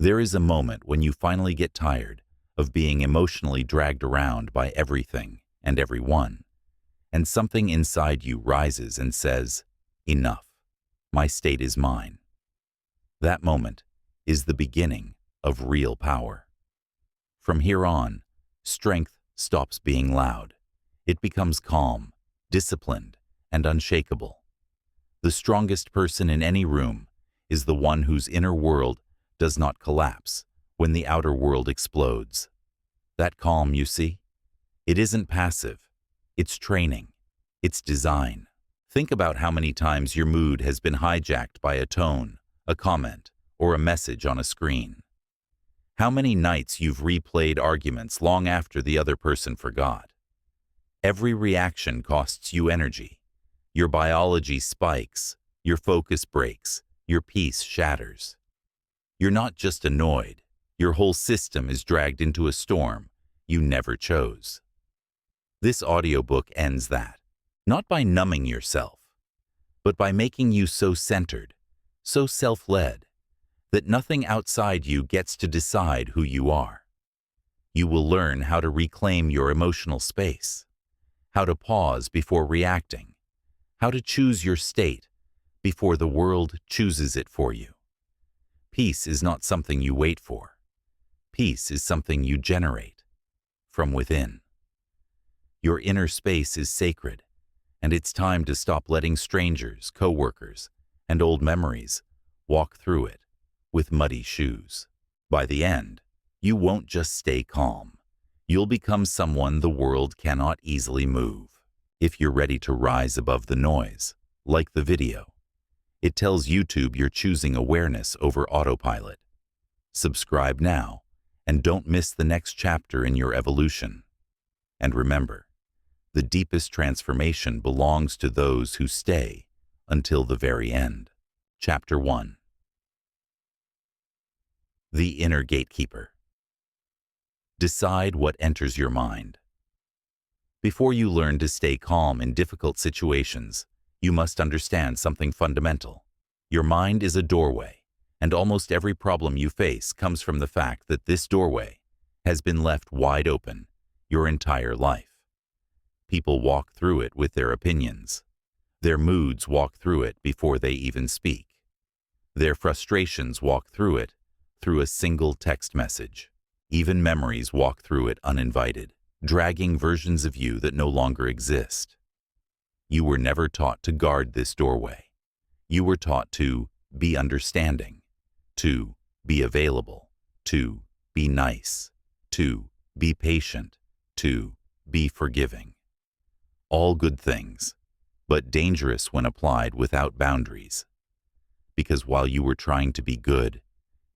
There is a moment when you finally get tired of being emotionally dragged around by everything and everyone, and something inside you rises and says, "Enough. My state is mine." That moment is the beginning of real power. From here on, strength stops being loud. It becomes calm, disciplined, and unshakable. The strongest person in any room is the one whose inner world does not collapse when the outer world explodes. That calm, you see, it isn't passive. It's training. It's design. Think about how many times your mood has been hijacked by a tone, a comment, or a message on a screen. How many nights you've replayed arguments long after the other person forgot. Every reaction costs you energy. Your biology spikes, your focus breaks, your peace shatters. You're not just annoyed, your whole system is dragged into a storm you never chose. This audiobook ends that, not by numbing yourself, but by making you so centered, so self-led, that nothing outside you gets to decide who you are. You will learn how to reclaim your emotional space, how to pause before reacting, how to choose your state before the world chooses it for you. Peace is not something you wait for. Peace is something you generate from within. Your inner space is sacred, and it's time to stop letting strangers, coworkers, and old memories walk through it with muddy shoes. By the end, you won't just stay calm. You'll become someone the world cannot easily move. If you're ready to rise above the noise, like the video, it tells YouTube you're choosing awareness over autopilot. Subscribe now, and don't miss the next chapter in your evolution. And remember, the deepest transformation belongs to those who stay until the very end. Chapter 1. The Inner Gatekeeper. Decide what enters your mind. Before you learn to stay calm in difficult situations, you must understand something fundamental. Your mind is a doorway, and almost every problem you face comes from the fact that this doorway has been left wide open your entire life. People walk through it with their opinions. Their moods walk through it before they even speak. Their frustrations walk through it through a single text message. Even memories walk through it uninvited, dragging versions of you that no longer exist. You were never taught to guard this doorway. You were taught to be understanding, to be available, to be nice, to be patient, to be forgiving. All good things, but dangerous when applied without boundaries. Because while you were trying to be good,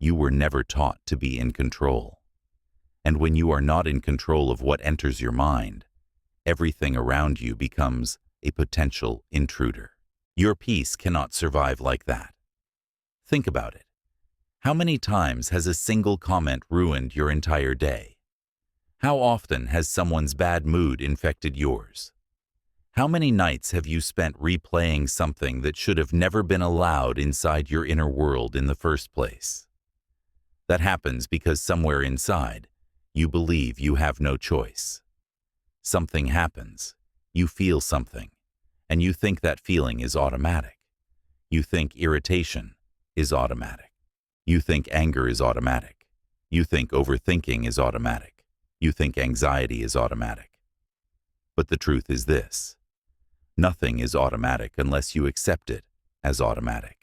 you were never taught to be in control. And when you are not in control of what enters your mind, everything around you becomes a potential intruder. Your peace cannot survive like that. Think about it. How many times has a single comment ruined your entire day? How often has someone's bad mood infected yours? How many nights have you spent replaying something that should have never been allowed inside your inner world in the first place? That happens because somewhere inside, you believe you have no choice. Something happens, you feel something, and you think that feeling is automatic. You think irritation is automatic. You think anger is automatic. You think overthinking is automatic. You think anxiety is automatic. But the truth is this: nothing is automatic unless you accept it as automatic.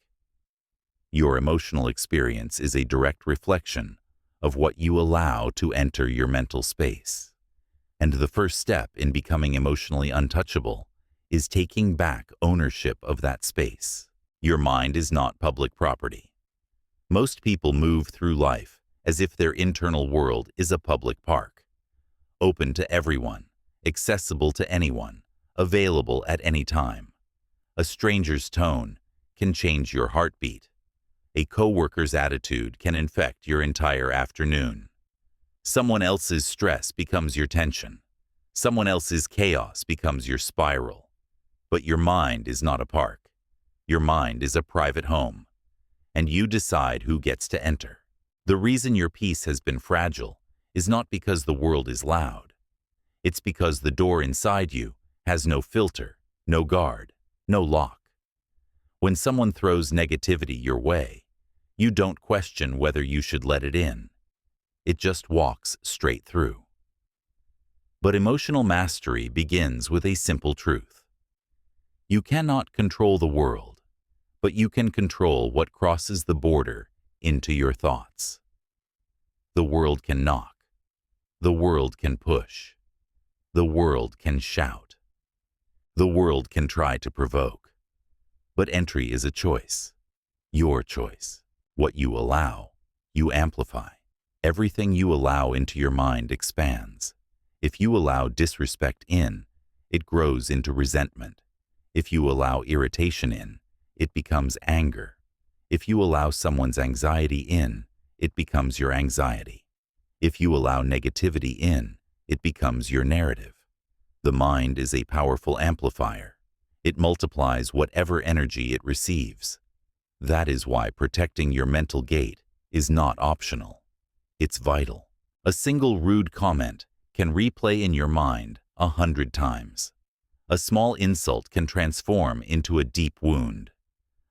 Your emotional experience is a direct reflection of what you allow to enter your mental space. And the first step in becoming emotionally untouchable is taking back ownership of that space. Your mind is not public property. Most people move through life as if their internal world is a public park, open to everyone, accessible to anyone, available at any time. A stranger's tone can change your heartbeat. A coworker's attitude can infect your entire afternoon. Someone else's stress becomes your tension. Someone else's chaos becomes your spiral. But your mind is not a park. Your mind is a private home, and you decide who gets to enter. The reason your peace has been fragile is not because the world is loud. It's because the door inside you has no filter, no guard, no lock. When someone throws negativity your way, you don't question whether you should let it in. It just walks straight through. But emotional mastery begins with a simple truth. You cannot control the world, but you can control what crosses the border into your thoughts. The world can knock. The world can push. The world can shout. The world can try to provoke. But entry is a choice. Your choice. What you allow, you amplify. Everything you allow into your mind expands. If you allow disrespect in, it grows into resentment. If you allow irritation in, it becomes anger. If you allow someone's anxiety in, it becomes your anxiety. If you allow negativity in, it becomes your narrative. The mind is a powerful amplifier. It multiplies whatever energy it receives. That is why protecting your mental gate is not optional. It's vital. A single rude comment can replay in your mind 100 times. A small insult can transform into a deep wound.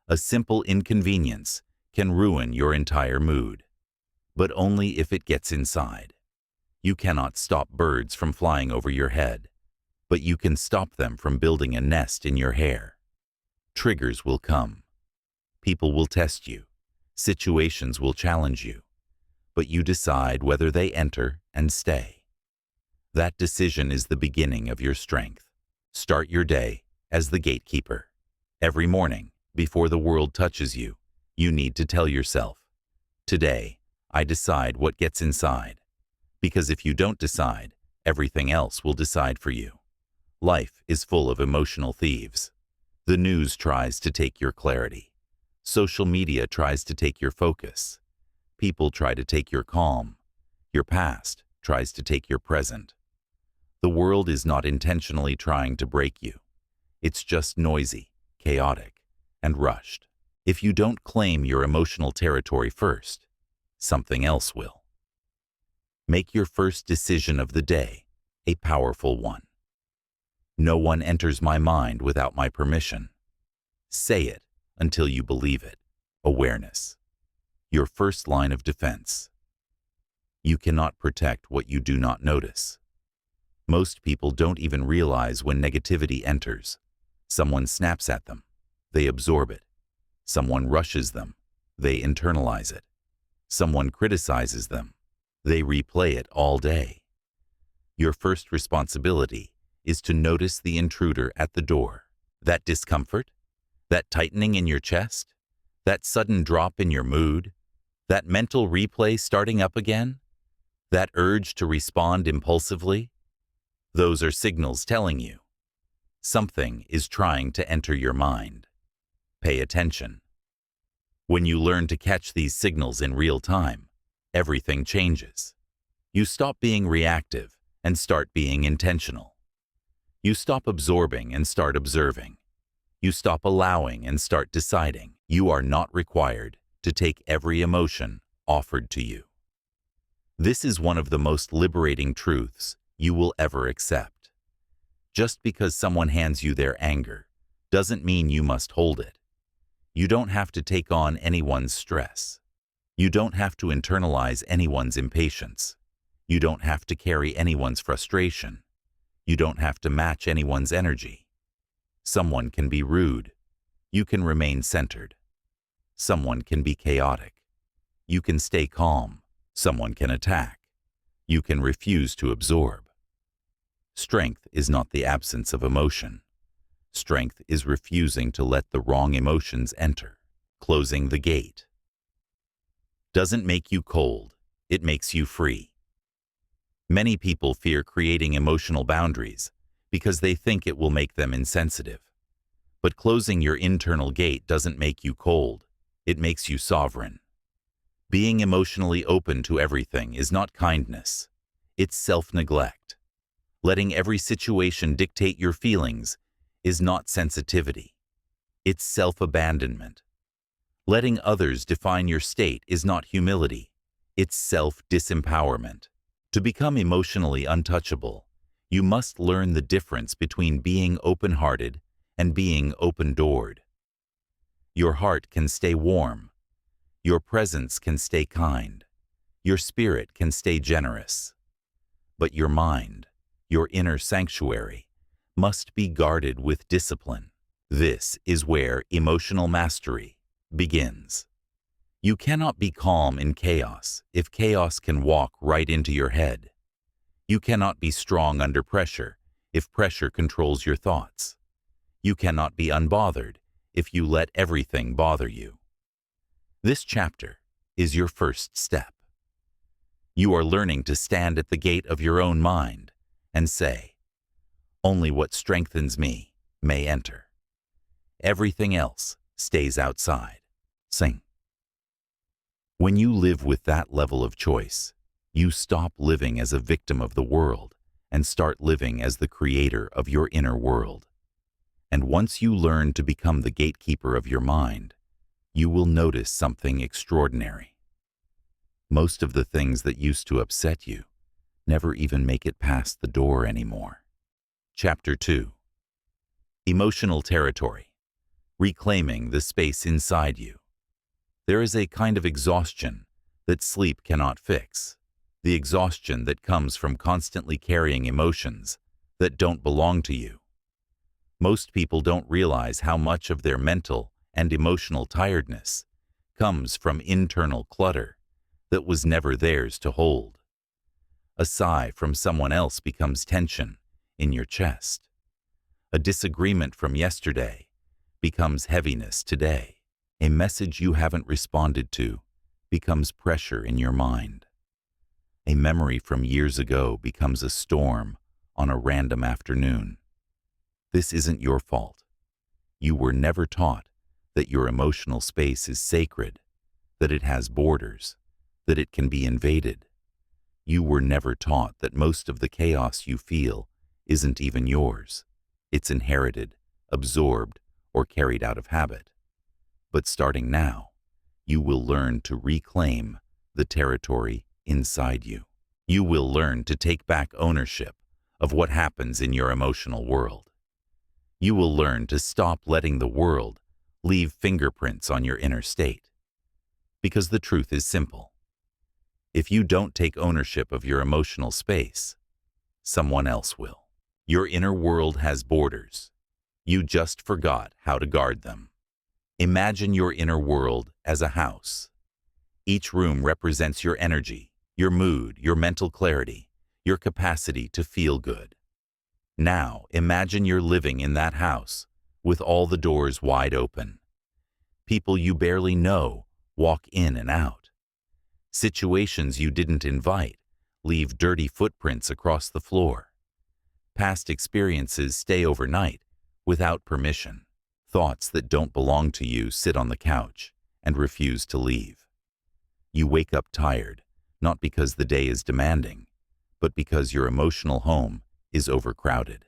A simple inconvenience can ruin your entire mood. But only if it gets inside. You cannot stop birds from flying over your head, but you can stop them from building a nest in your hair. Triggers will come. People will test you. Situations will challenge you. But you decide whether they enter and stay. That decision is the beginning of your strength. Start your day as the gatekeeper. Every morning, before the world touches you, you need to tell yourself, "Today, I decide what gets inside." Because if you don't decide, everything else will decide for you. Life is full of emotional thieves. The news tries to take your clarity. Social media tries to take your focus. People try to take your calm. Your past tries to take your present. The world is not intentionally trying to break you. It's just noisy, chaotic, and rushed. If you don't claim your emotional territory first, something else will. Make your first decision of the day a powerful one. No one enters my mind without my permission. Say it until you believe it. Awareness. Your first line of defense. You cannot protect what you do not notice. Most people don't even realize when negativity enters. Someone snaps at them. They absorb it. Someone rushes them. They internalize it. Someone criticizes them. They replay it all day. Your first responsibility is to notice the intruder at the door. That discomfort? That tightening in your chest? That sudden drop in your mood? That mental replay starting up again? That urge to respond impulsively? Those are signals telling you something is trying to enter your mind. Pay attention. When you learn to catch these signals in real time, everything changes. You stop being reactive and start being intentional. You stop absorbing and start observing. You stop allowing and start deciding. You are not required to take every emotion offered to you. This is one of the most liberating truths you will ever accept. Just because someone hands you their anger doesn't mean you must hold it. You don't have to take on anyone's stress. You don't have to internalize anyone's impatience. You don't have to carry anyone's frustration. You don't have to match anyone's energy. Someone can be rude. You can remain centered. Someone can be chaotic. You can stay calm. Someone can attack. You can refuse to absorb. Strength is not the absence of emotion. Strength is refusing to let the wrong emotions enter. Closing the gate doesn't make you cold, it makes you free. Many people fear creating emotional boundaries because they think it will make them insensitive. But closing your internal gate doesn't make you cold, it makes you sovereign. Being emotionally open to everything is not kindness, it's self-neglect. Letting every situation dictate your feelings is not sensitivity, it's self-abandonment. Letting others define your state is not humility, It's self-disempowerment. To become emotionally untouchable, you must learn the difference between being open-hearted and being open-doored. Your heart can stay warm. Your presence can stay kind. Your spirit can stay generous. But your mind, your inner sanctuary, must be guarded with discipline. This is where emotional mastery begins. You cannot be calm in chaos if chaos can walk right into your head. You cannot be strong under pressure if pressure controls your thoughts. You cannot be unbothered if you let everything bother you. This chapter is your first step. You are learning to stand at the gate of your own mind and say, "Only what strengthens me may enter. Everything else stays outside." Sing. When you live with that level of choice, you stop living as a victim of the world and start living as the creator of your inner world. And once you learn to become the gatekeeper of your mind, you will notice something extraordinary. Most of the things that used to upset you never even make it past the door anymore. Chapter 2. Emotional territory. Reclaiming the space inside you. There is a kind of exhaustion that sleep cannot fix. The exhaustion that comes from constantly carrying emotions that don't belong to you. Most people don't realize how much of their mental and emotional tiredness comes from internal clutter that was never theirs to hold. A sigh from someone else becomes tension in your chest. A disagreement from yesterday becomes heaviness today. A message you haven't responded to becomes pressure in your mind. A memory from years ago becomes a storm on a random afternoon. This isn't your fault. You were never taught that your emotional space is sacred, that it has borders, that it can be invaded. You were never taught that most of the chaos you feel isn't even yours. It's inherited, absorbed, or carried out of habit. But starting now, you will learn to reclaim the territory inside you. You will learn to take back ownership of what happens in your emotional world. You will learn to stop letting the world leave fingerprints on your inner state. Because the truth is simple. If you don't take ownership of your emotional space, someone else will. Your inner world has borders. You just forgot how to guard them. Imagine your inner world as a house. Each room represents your energy, your mood, your mental clarity, your capacity to feel good. Now, imagine you're living in that house with all the doors wide open. People you barely know walk in and out. Situations you didn't invite leave dirty footprints across the floor. Past experiences stay overnight without permission. Thoughts that don't belong to you sit on the couch and refuse to leave. You wake up tired, not because the day is demanding, but because your emotional home is overcrowded.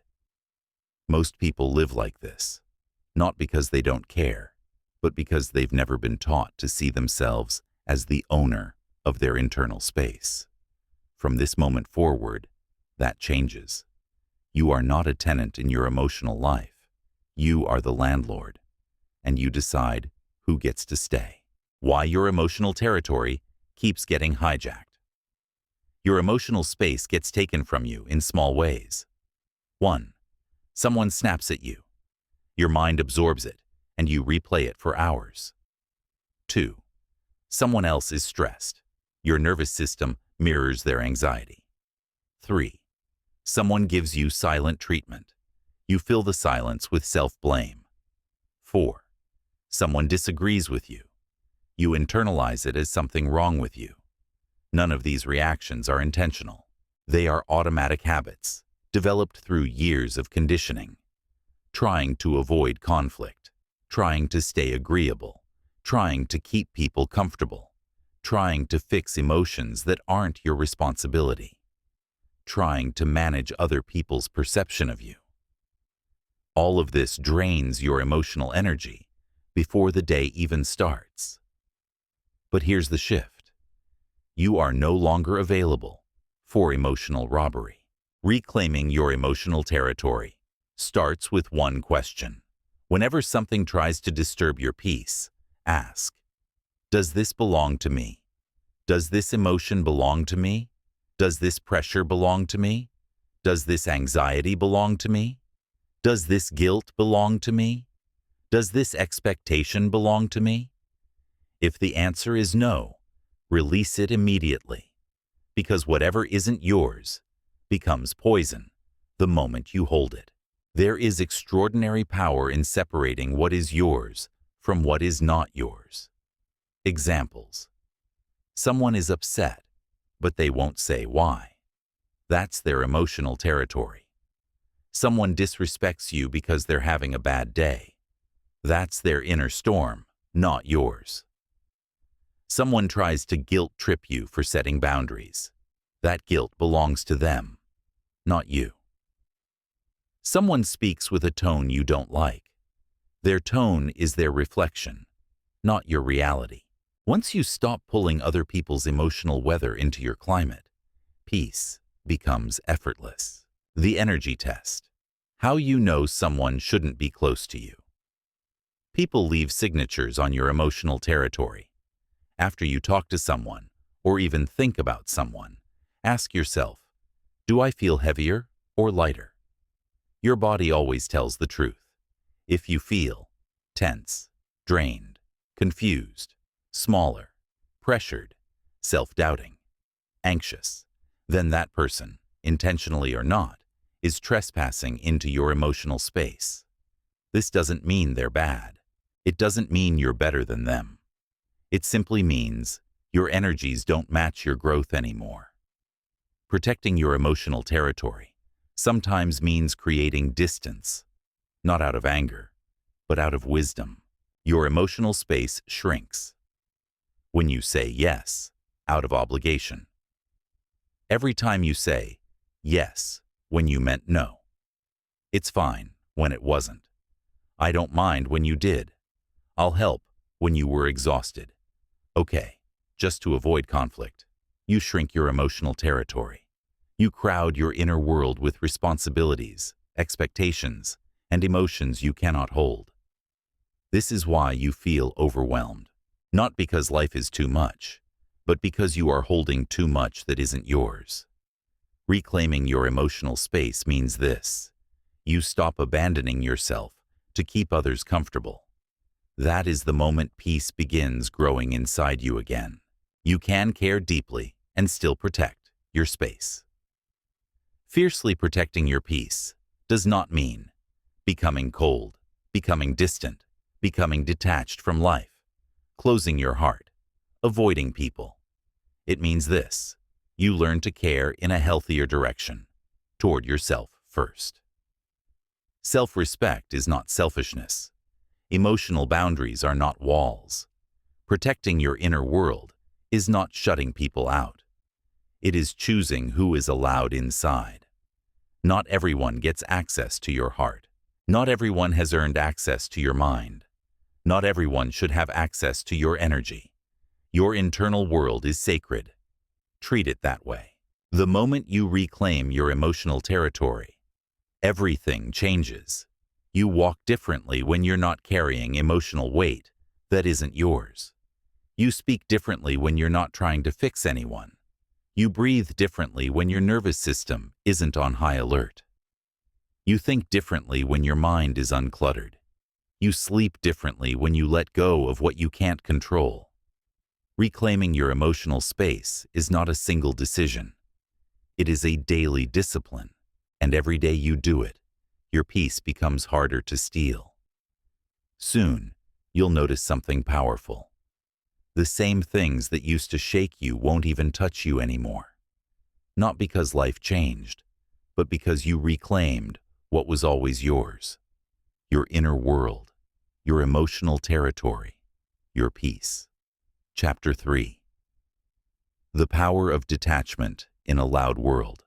Most people live like this, not because they don't care, but because they've never been taught to see themselves as the owner of their internal space. From this moment forward, that changes. You are not a tenant in your emotional life. You are the landlord, and you decide who gets to stay. Why your emotional territory keeps getting hijacked. Your emotional space gets taken from you in small ways. 1. Someone snaps at you. Your mind absorbs it, and you replay it for hours. 2. Someone else is stressed. Your nervous system mirrors their anxiety. 3. Someone gives you silent treatment. You fill the silence with self-blame. 4. Someone disagrees with you. You internalize it as something wrong with you. None of these reactions are intentional. They are automatic habits, developed through years of conditioning. Trying to avoid conflict, trying to stay agreeable, trying to keep people comfortable, trying to fix emotions that aren't your responsibility, trying to manage other people's perception of you. All of this drains your emotional energy before the day even starts. But here's the shift. You are no longer available for emotional robbery. Reclaiming your emotional territory starts with one question. Whenever something tries to disturb your peace, ask, does this belong to me? Does this emotion belong to me? Does this pressure belong to me? Does this anxiety belong to me? Does this guilt belong to me? Does this expectation belong to me? If the answer is no, release it immediately, because whatever isn't yours becomes poison the moment you hold it. There is extraordinary power in separating what is yours from what is not yours. Examples. Someone is upset, but they won't say why. That's their emotional territory. Someone disrespects you because they're having a bad day. That's their inner storm, not yours. Someone tries to guilt trip you for setting boundaries. That guilt belongs to them, not you. Someone speaks with a tone you don't like. Their tone is their reflection, not your reality. Once you stop pulling other people's emotional weather into your climate, peace becomes effortless. The energy test. How you know someone shouldn't be close to you. People leave signatures on your emotional territory. After you talk to someone, or even think about someone, ask yourself, do I feel heavier or lighter? Your body always tells the truth. If you feel tense, drained, confused, smaller, pressured, self-doubting, anxious, then that person, intentionally or not, is trespassing into your emotional space. This doesn't mean they're bad. It doesn't mean you're better than them. It simply means your energies don't match your growth anymore. Protecting your emotional territory sometimes means creating distance, not out of anger, but out of wisdom. Your emotional space shrinks when you say yes out of obligation. Every time you say yes when you meant no. It's fine when it wasn't. I don't mind when you did. I'll help when you were exhausted. Okay, just to avoid conflict, you shrink your emotional territory. You crowd your inner world with responsibilities, expectations, and emotions you cannot hold. This is why you feel overwhelmed. Not because life is too much, but because you are holding too much that isn't yours. Reclaiming your emotional space means this. You stop abandoning yourself to keep others comfortable. That is the moment peace begins growing inside you again. You can care deeply and still protect your space. Fiercely protecting your peace does not mean becoming cold, becoming distant, becoming detached from life, closing your heart, avoiding people. It means this: you learn to care in a healthier direction, toward yourself first. Self-respect is not selfishness. Emotional boundaries are not walls. Protecting your inner world is not shutting people out. It is choosing who is allowed inside. Not everyone gets access to your heart. Not everyone has earned access to your mind. Not everyone should have access to your energy. Your internal world is sacred. Treat it that way. The moment you reclaim your emotional territory, everything changes. You walk differently when you're not carrying emotional weight that isn't yours. You speak differently when you're not trying to fix anyone. You breathe differently when your nervous system isn't on high alert. You think differently when your mind is uncluttered. You sleep differently when you let go of what you can't control. Reclaiming your emotional space is not a single decision. It is a daily discipline, and every day you do it, your peace becomes harder to steal. Soon, you'll notice something powerful. The same things that used to shake you won't even touch you anymore. Not because life changed, but because you reclaimed what was always yours. Your inner world, your emotional territory, your peace. Chapter 3. The power of detachment in a loud world.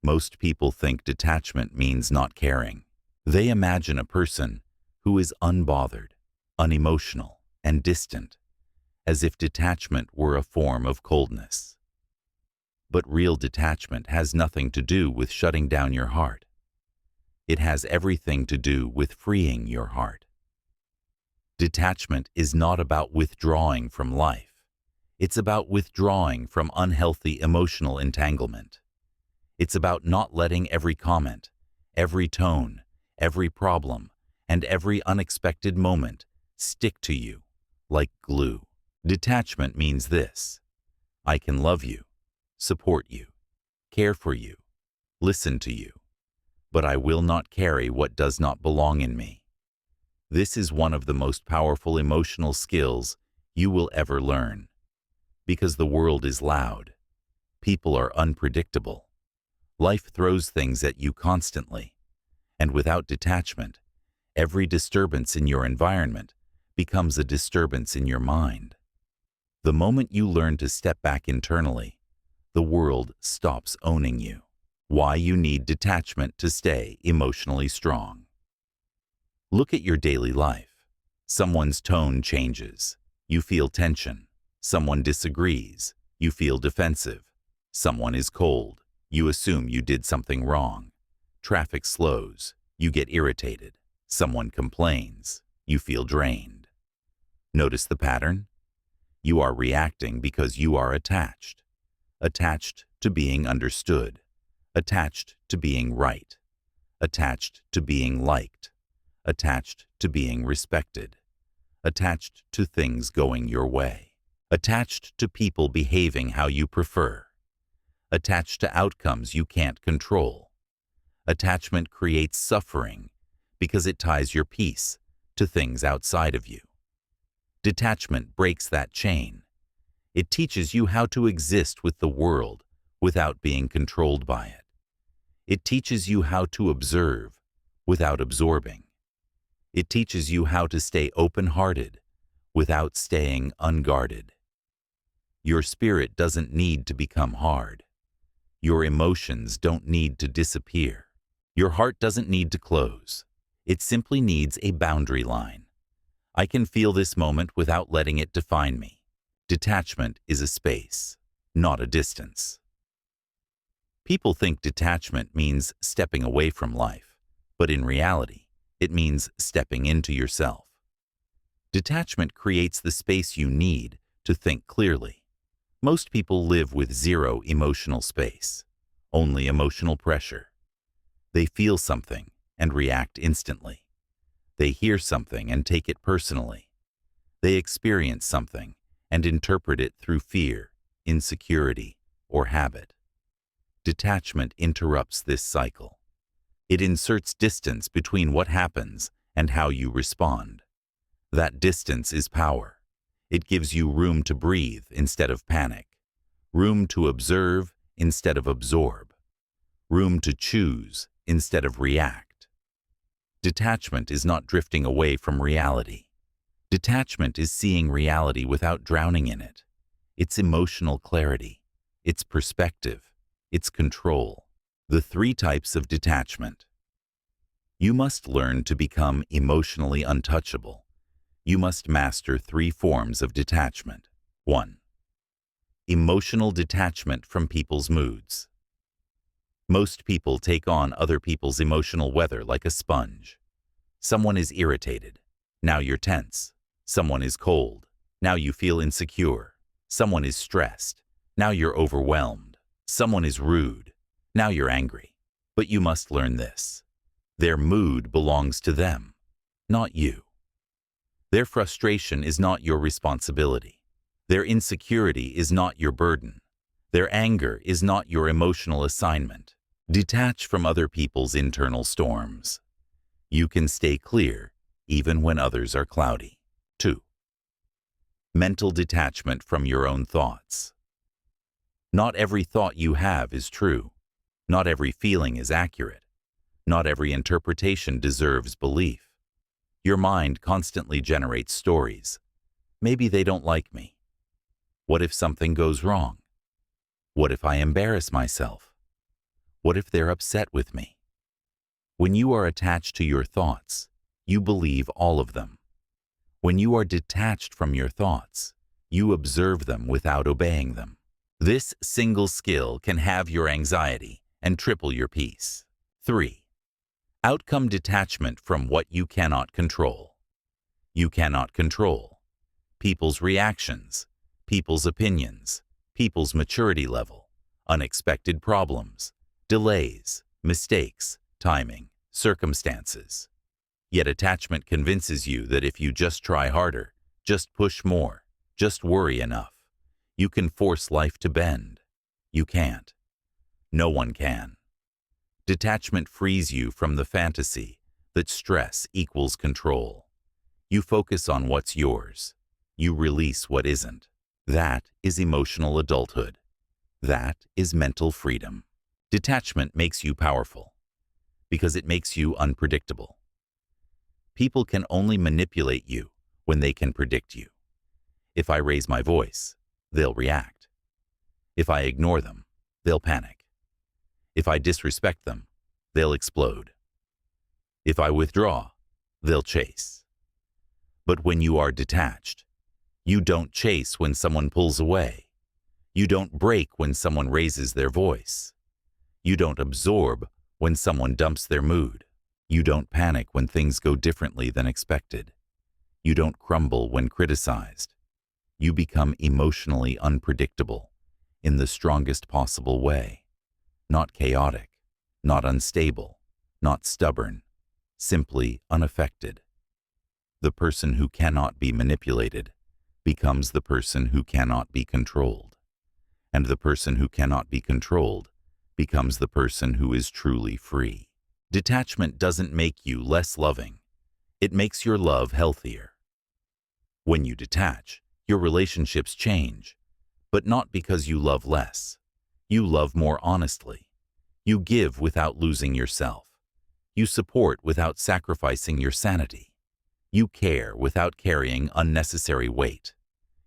Most people think detachment means not caring. They imagine a person who is unbothered, unemotional, and distant, as if detachment were a form of coldness. But real detachment has nothing to do with shutting down your heart. It has everything to do with freeing your heart. Detachment is not about withdrawing from life. It's about withdrawing from unhealthy emotional entanglement. It's about not letting every comment, every tone, every problem, and every unexpected moment stick to you like glue. Detachment means this: I can love you, support you, care for you, listen to you, but I will not carry what does not belong in me. This is one of the most powerful emotional skills you will ever learn. Because the world is loud. People are unpredictable. Life throws things at you constantly. And without detachment, every disturbance in your environment becomes a disturbance in your mind. The moment you learn to step back internally, the world stops owning you. Why you need detachment to stay emotionally strong. Look at your daily life. Someone's tone changes. You feel tension. Someone disagrees. You feel defensive. Someone is cold. You assume you did something wrong. Traffic slows. You get irritated. Someone complains. You feel drained. Notice the pattern? You are reacting because you are attached. Attached to being understood. Attached to being right. Attached to being liked. Attached to being respected. Attached to things going your way. Attached to people behaving how you prefer. Attached to outcomes you can't control. Attachment creates suffering because it ties your peace to things outside of you. Detachment breaks that chain. It teaches you how to exist with the world without being controlled by it. It teaches you how to observe without absorbing. It teaches you how to stay open-hearted without staying unguarded. Your spirit doesn't need to become hard. Your emotions don't need to disappear. Your heart doesn't need to close. It simply needs a boundary line. I can feel this moment without letting it define me. Detachment is a space, not a distance. People think detachment means stepping away from life, but in reality, it means stepping into yourself. Detachment creates the space you need to think clearly. Most people live with zero emotional space, only emotional pressure. They feel something and react instantly. They hear something and take it personally. They experience something and interpret it through fear, insecurity, or habit. Detachment interrupts this cycle. It inserts distance between what happens and how you respond. That distance is power. It gives you room to breathe instead of panic, room to observe instead of absorb, room to choose instead of react. Detachment is not drifting away from reality. Detachment is seeing reality without drowning in it. It's emotional clarity. It's perspective. It's control. The 3 types of detachment. You must learn to become emotionally untouchable. You must master 3 forms of detachment. 1. Emotional detachment from people's moods. Most people take on other people's emotional weather like a sponge. Someone is irritated. Now you're tense. Someone is cold. Now you feel insecure. Someone is stressed. Now you're overwhelmed. Someone is rude. Now you're angry. But you must learn this. Their mood belongs to them, not you. Their frustration is not your responsibility. Their insecurity is not your burden. Their anger is not your emotional assignment. Detach from other people's internal storms. You can stay clear even when others are cloudy. 2. Mental detachment from your own thoughts. Not every thought you have is true. Not every feeling is accurate. Not every interpretation deserves belief. Your mind constantly generates stories. Maybe they don't like me. What if something goes wrong? What if I embarrass myself? What if they're upset with me? When you are attached to your thoughts, you believe all of them. When you are detached from your thoughts, you observe them without obeying them. This single skill can halve your anxiety and triple your peace. 3. Outcome detachment from what you cannot control. You cannot control people's reactions, people's opinions, people's maturity level, unexpected problems, delays, mistakes, timing, circumstances. Yet attachment convinces you that if you just try harder, just push more, just worry enough, you can force life to bend. You can't. No one can. Detachment frees you from the fantasy that stress equals control. You focus on what's yours. You release what isn't. That is emotional adulthood. That is mental freedom. Detachment makes you powerful because it makes you unpredictable. People can only manipulate you when they can predict you. If I raise my voice, they'll react. If I ignore them, they'll panic. If I disrespect them, they'll explode. If I withdraw, they'll chase. But when you are detached, you don't chase when someone pulls away. You don't break when someone raises their voice. You don't absorb when someone dumps their mood. You don't panic when things go differently than expected. You don't crumble when criticized. You become emotionally unpredictable in the strongest possible way. Not chaotic, not unstable, not stubborn, simply unaffected. The person who cannot be manipulated becomes the person who cannot be controlled. And the person who cannot be controlled becomes the person who is truly free. Detachment doesn't make you less loving. It makes your love healthier. When you detach, your relationships change, but not because you love less. You love more honestly. You give without losing yourself. You support without sacrificing your sanity. You care without carrying unnecessary weight.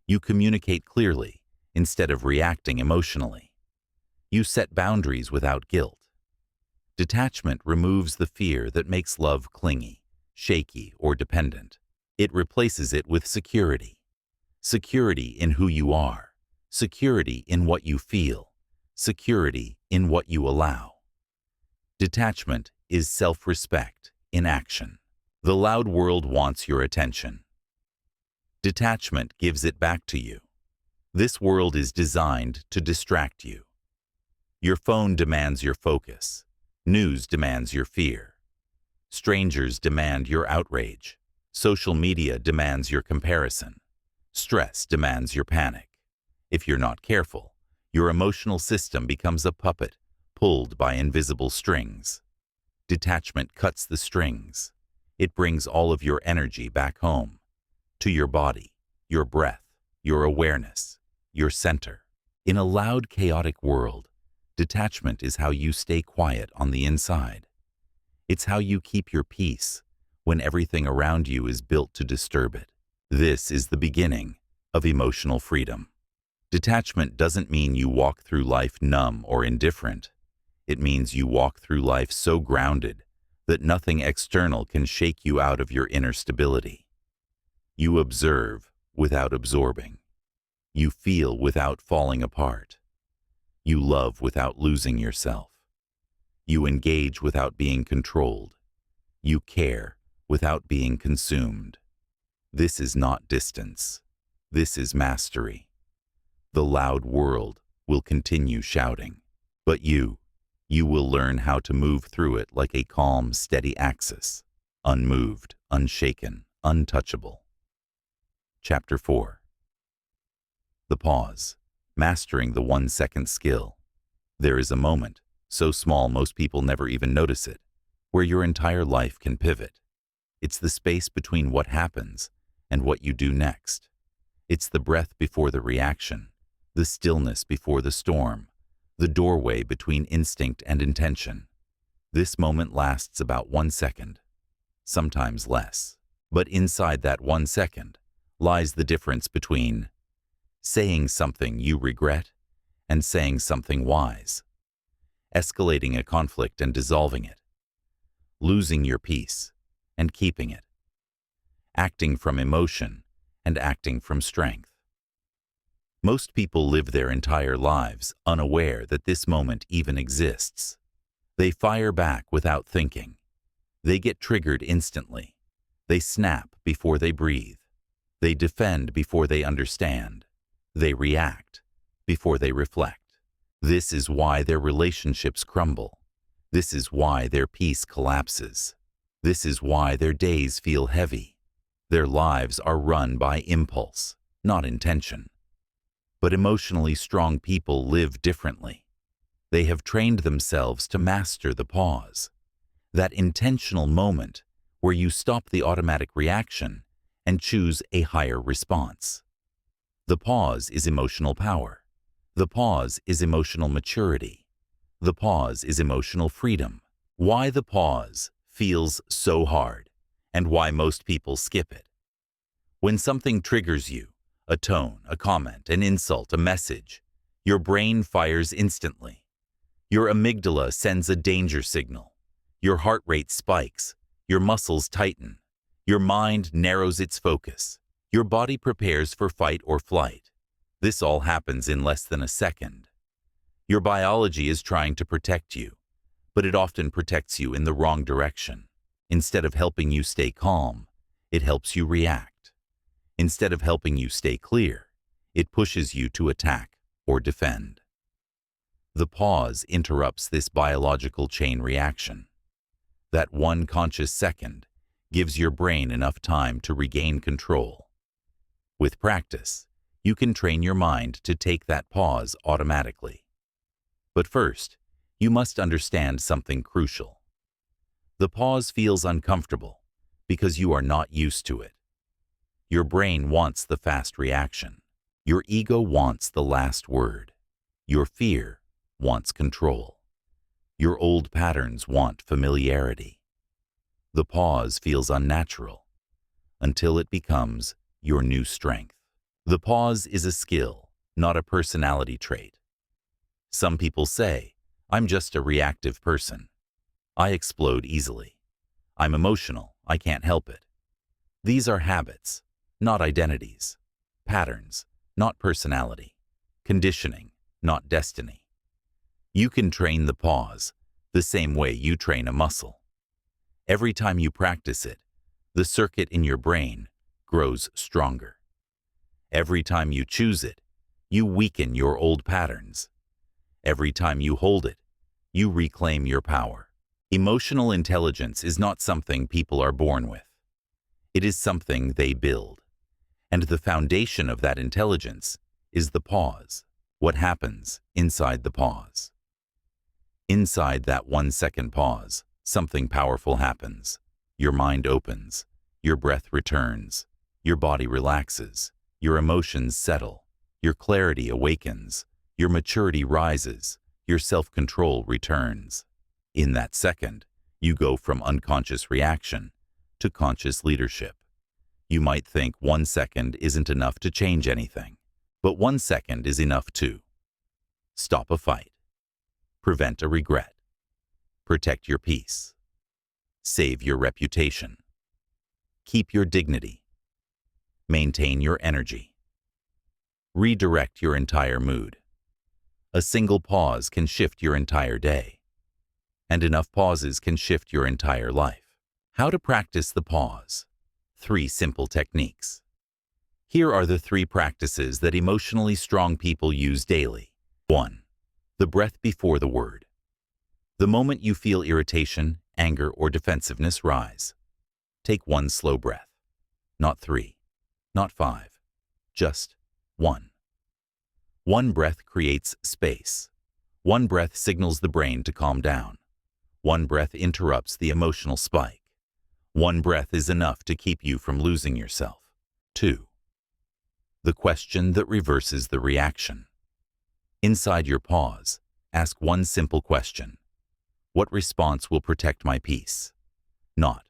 You communicate clearly instead of reacting emotionally. You set boundaries without guilt. Detachment removes the fear that makes love clingy, shaky, or dependent. It replaces it with security. Security in who you are. Security in what you feel. Security in what you allow. Detachment is self-respect in action. The loud world wants your attention. Detachment gives it back to you. This world is designed to distract you. Your phone demands your focus. News demands your fear. Strangers demand your outrage. Social media demands your comparison. Stress demands your panic. If you're not careful, your emotional system becomes a puppet pulled by invisible strings. Detachment cuts the strings. It brings all of your energy back home, to your body, your breath, your awareness, your center. In a loud, chaotic world, detachment is how you stay quiet on the inside. It's how you keep your peace when everything around you is built to disturb it. This is the beginning of emotional freedom. Detachment doesn't mean you walk through life numb or indifferent. It means you walk through life so grounded that nothing external can shake you out of your inner stability. You observe without absorbing. You feel without falling apart. You love without losing yourself. You engage without being controlled. You care without being consumed. This is not distance. This is mastery. The loud world will continue shouting, but you will learn how to move through it like a calm, steady axis, unmoved, unshaken, untouchable. Chapter 4. The pause. Mastering the 1-second skill. There is a moment, so small most people never even notice it, where your entire life can pivot. It's the space between what happens and what you do next. It's the breath before the reaction, the stillness before the storm, the doorway between instinct and intention. This moment lasts about 1 second, sometimes less. But inside that 1 second lies the difference between saying something you regret and saying something wise, escalating a conflict and dissolving it, losing your peace and keeping it, acting from emotion and acting from strength. Most people live their entire lives unaware that this moment even exists. They fire back without thinking. They get triggered instantly. They snap before they breathe. They defend before they understand. They react before they reflect. This is why their relationships crumble. This is why their peace collapses. This is why their days feel heavy. Their lives are run by impulse, not intention. But emotionally strong people live differently. They have trained themselves to master the pause, that intentional moment where you stop the automatic reaction and choose a higher response. The pause is emotional power. The pause is emotional maturity. The pause is emotional freedom. Why the pause feels so hard and why most people skip it. When something triggers you, a tone, a comment, an insult, a message, your brain fires instantly. Your amygdala sends a danger signal. Your heart rate spikes. Your muscles tighten. Your mind narrows its focus. Your body prepares for fight or flight. This all happens in less than a second. Your biology is trying to protect you, but it often protects you in the wrong direction. Instead of helping you stay calm, it helps you react. Instead of helping you stay clear, it pushes you to attack or defend. The pause interrupts this biological chain reaction. That one conscious second gives your brain enough time to regain control. With practice, you can train your mind to take that pause automatically. But first, you must understand something crucial. The pause feels uncomfortable because you are not used to it. Your brain wants the fast reaction. Your ego wants the last word. Your fear wants control. Your old patterns want familiarity. The pause feels unnatural until it becomes your new strength. The pause is a skill, not a personality trait. Some people say, "I'm just a reactive person. I explode easily. I'm emotional, I can't help it." These are habits, not identities. Patterns, not personality. Conditioning, not destiny. You can train the pause the same way you train a muscle. Every time you practice it, the circuit in your brain grows stronger. Every time you choose it, you weaken your old patterns. Every time you hold it, you reclaim your power. Emotional intelligence is not something people are born with. It is something they build. And the foundation of that intelligence is the pause. What happens inside the pause? Inside that 1-second pause, something powerful happens. Your mind opens. Your breath returns. Your body relaxes. Your emotions settle. Your clarity awakens. Your maturity rises. Your self-control returns. In that second, you go from unconscious reaction to conscious leadership. You might think 1 second isn't enough to change anything, but 1 second is enough to stop a fight, prevent a regret, protect your peace, save your reputation, keep your dignity, maintain your energy, redirect your entire mood. A single pause can shift your entire day, and enough pauses can shift your entire life. How to practice the pause? 3 simple techniques. Here are the 3 practices that emotionally strong people use daily. 1. The breath before the word. The moment you feel irritation, anger, or defensiveness rise, take 1 slow breath. Not 3, not 5, just 1. 1 breath creates space. 1 breath signals the brain to calm down. 1 breath interrupts the emotional spike. 1 breath is enough to keep you from losing yourself. 2. The question that reverses the reaction. Inside your pause, ask 1 simple question. What response will protect my peace? Not,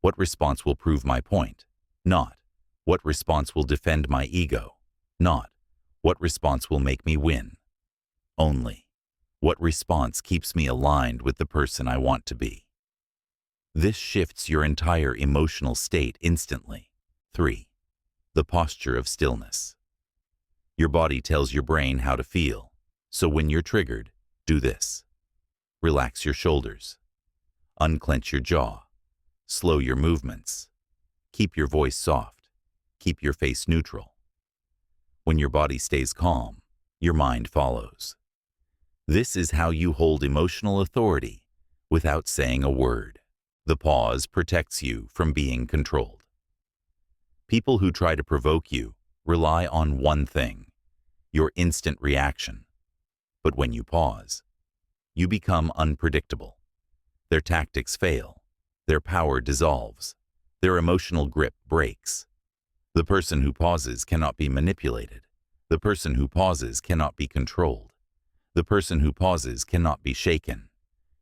what response will prove my point? Not, what response will defend my ego? Not, what response will make me win? Only, what response keeps me aligned with the person I want to be? This shifts your entire emotional state instantly. 3. The posture of stillness. Your body tells your brain how to feel. So when you're triggered, do this. Relax your shoulders. Unclench your jaw. Slow your movements. Keep your voice soft. Keep your face neutral. When your body stays calm, your mind follows. This is how you hold emotional authority without saying a word. The pause protects you from being controlled. People who try to provoke you rely on one thing, your instant reaction. But when you pause, you become unpredictable. Their tactics fail. Their power dissolves. Their emotional grip breaks. The person who pauses cannot be manipulated. The person who pauses cannot be controlled. The person who pauses cannot be shaken.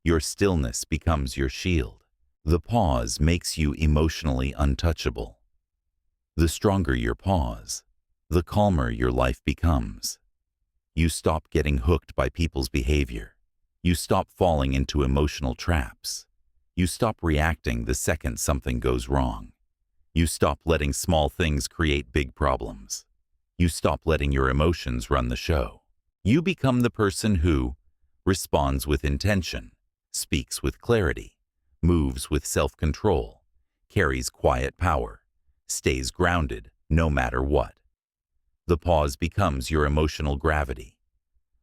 Your stillness becomes your shield. The pause makes you emotionally untouchable. The stronger your pause, the calmer your life becomes. You stop getting hooked by people's behavior. You stop falling into emotional traps. You stop reacting the second something goes wrong. You stop letting small things create big problems. You stop letting your emotions run the show. You become the person who responds with intention, speaks with clarity, moves with self-control, carries quiet power, stays grounded no matter what. The pause becomes your emotional gravity,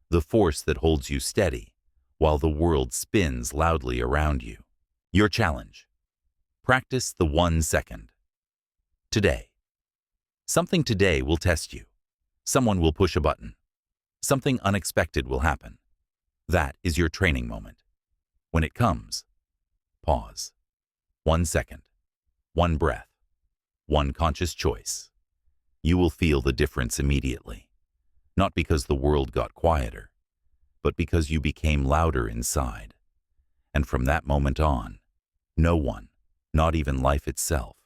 the force that holds you steady while the world spins loudly around you. Your challenge: practice the 1 second. Today. Something today will test you. Someone will push a button. Something unexpected will happen. That is your training moment. When it comes, pause. 1 second. 1 breath. 1 conscious choice. You will feel the difference immediately. Not because the world got quieter, but because you became louder inside. And from that moment on, no one, not even life itself,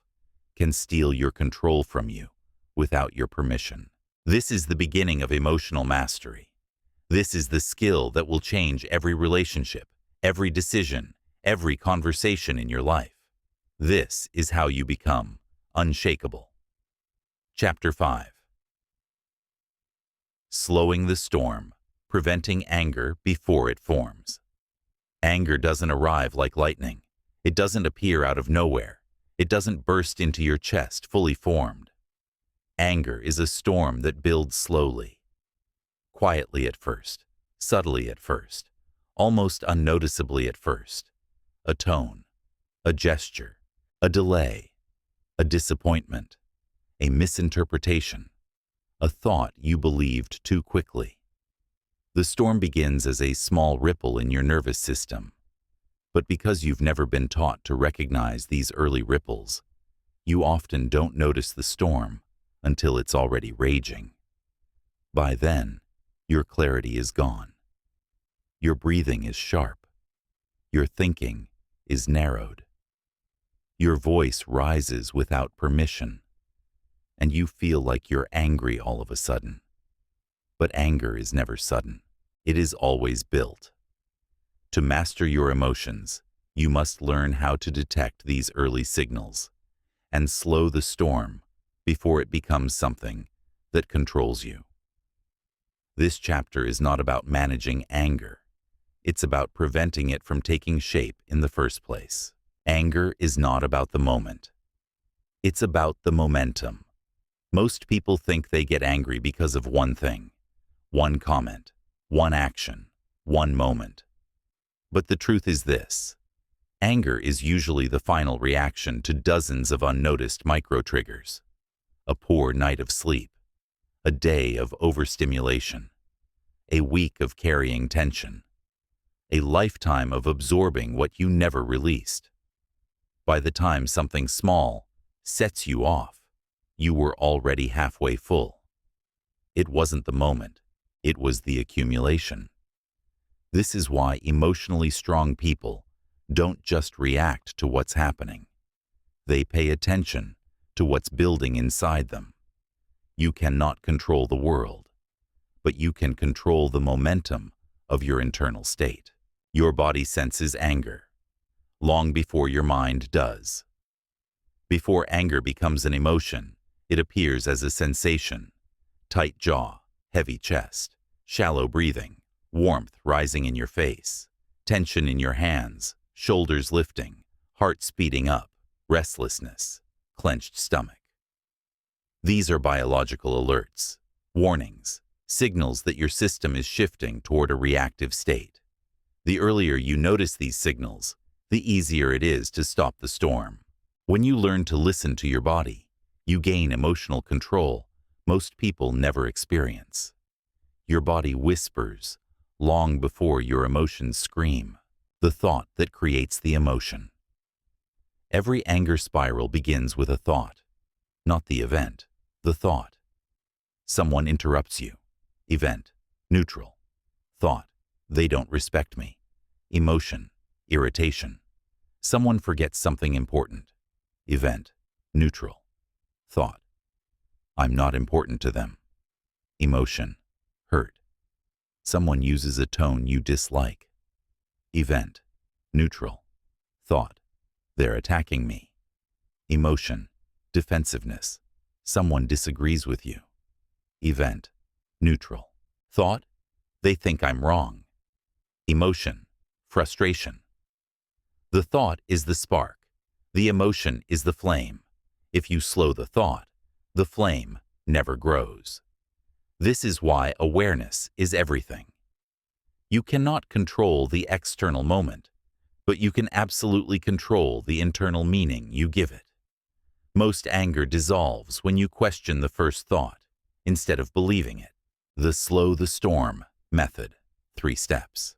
can steal your control from you without your permission. This is the beginning of emotional mastery. This is the skill that will change every relationship, every decision, every conversation in your life. This is how you become unshakable. Chapter 5. Slowing the storm, preventing anger before it forms. Anger doesn't arrive like lightning. It doesn't appear out of nowhere. It doesn't burst into your chest fully formed. Anger is a storm that builds slowly, quietly at first, subtly at first, almost unnoticeably at first. A tone, a gesture, a delay, a disappointment, a misinterpretation, a thought you believed too quickly. The storm begins as a small ripple in your nervous system, but because you've never been taught to recognize these early ripples, you often don't notice the storm until it's already raging. By then, your clarity is gone. Your breathing is sharp. Your thinking is narrowed. Your voice rises without permission, and you feel like you're angry all of a sudden. But anger is never sudden. It is always built. To master your emotions, you must learn how to detect these early signals and slow the storm before it becomes something that controls you. This chapter is not about managing anger. It's about preventing it from taking shape in the first place. Anger is not about the moment. It's about the momentum. Most people think they get angry because of one thing, one comment, one action, one moment. But the truth is this: anger is usually the final reaction to dozens of unnoticed micro-triggers. A poor night of sleep, a day of overstimulation, a week of carrying tension, a lifetime of absorbing what you never released. By the time something small sets you off, you were already halfway full. It wasn't the moment, it was the accumulation. This is why emotionally strong people don't just react to what's happening. They pay attention to what's building inside them. You cannot control the world, but you can control the momentum of your internal state. Your body senses anger long before your mind does. Before anger becomes an emotion, it appears as a sensation: tight jaw, heavy chest, shallow breathing, warmth rising in your face, tension in your hands, shoulders lifting, heart speeding up, restlessness, clenched stomach. These are biological alerts, warnings, signals that your system is shifting toward a reactive state. The earlier you notice these signals, the easier it is to stop the storm. When you learn to listen to your body, you gain emotional control most people never experience. Your body whispers long before your emotions scream, the thought that creates the emotion. Every anger spiral begins with a thought, not the event, the thought. Someone interrupts you. Event, neutral. Thought, they don't respect me. Emotion, irritation. Someone forgets something important. Event, neutral. Thought, I'm not important to them. Emotion, hurt. Someone uses a tone you dislike. Event, neutral. Thought, they're attacking me. Emotion, defensiveness. Someone disagrees with you. Event, neutral. Thought, they think I'm wrong. Emotion, frustration. The thought is the spark. The emotion is the flame. If you slow the thought, the flame never grows. This is why awareness is everything. You cannot control the external moment, but you can absolutely control the internal meaning you give it. Most anger dissolves when you question the first thought, instead of believing it. The slow the storm method, 3 steps.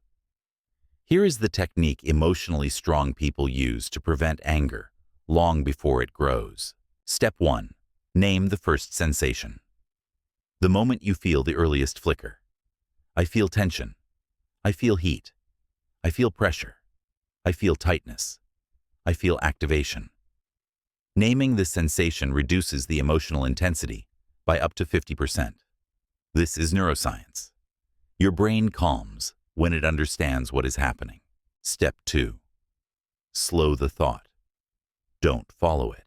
Here is the technique emotionally strong people use to prevent anger long before it grows. Step 1. Name the first sensation. The moment you feel the earliest flicker. I feel tension. I feel heat. I feel pressure. I feel tightness. I feel activation. Naming the sensation reduces the emotional intensity by up to 50%. This is neuroscience. Your brain calms when it understands what is happening. Step 2. Slow the thought. Don't follow it.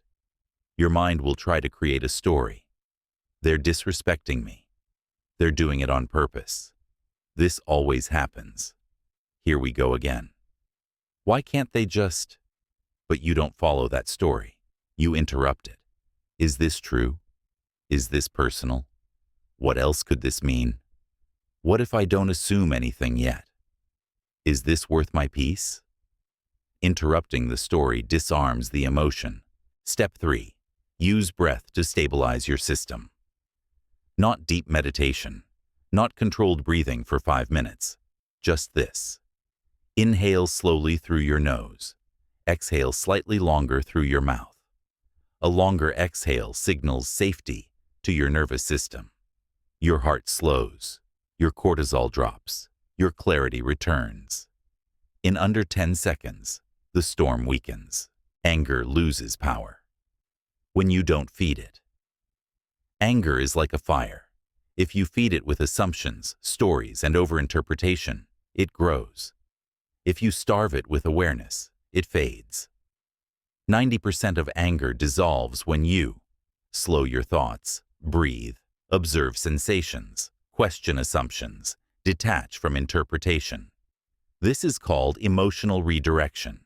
Your mind will try to create a story. They're disrespecting me. They're doing it on purpose. This always happens. Here we go again. Why can't they just... But you don't follow that story. You interrupt it. Is this true? Is this personal? What else could this mean? What if I don't assume anything yet? Is this worth my peace? Interrupting the story disarms the emotion. Step 3. Use breath to stabilize your system. Not deep meditation, not controlled breathing for 5 minutes. Just this. Inhale slowly through your nose. Exhale slightly longer through your mouth. A longer exhale signals safety to your nervous system. Your heart slows. Your cortisol drops. Your clarity returns. In under 10 seconds, the storm weakens. Anger loses power. When you don't feed it. Anger is like a fire. If you feed it with assumptions, stories, and overinterpretation, it grows. If you starve it with awareness, it fades. 90% of anger dissolves when you slow your thoughts, breathe, observe sensations, question assumptions, detach from interpretation. This is called emotional redirection.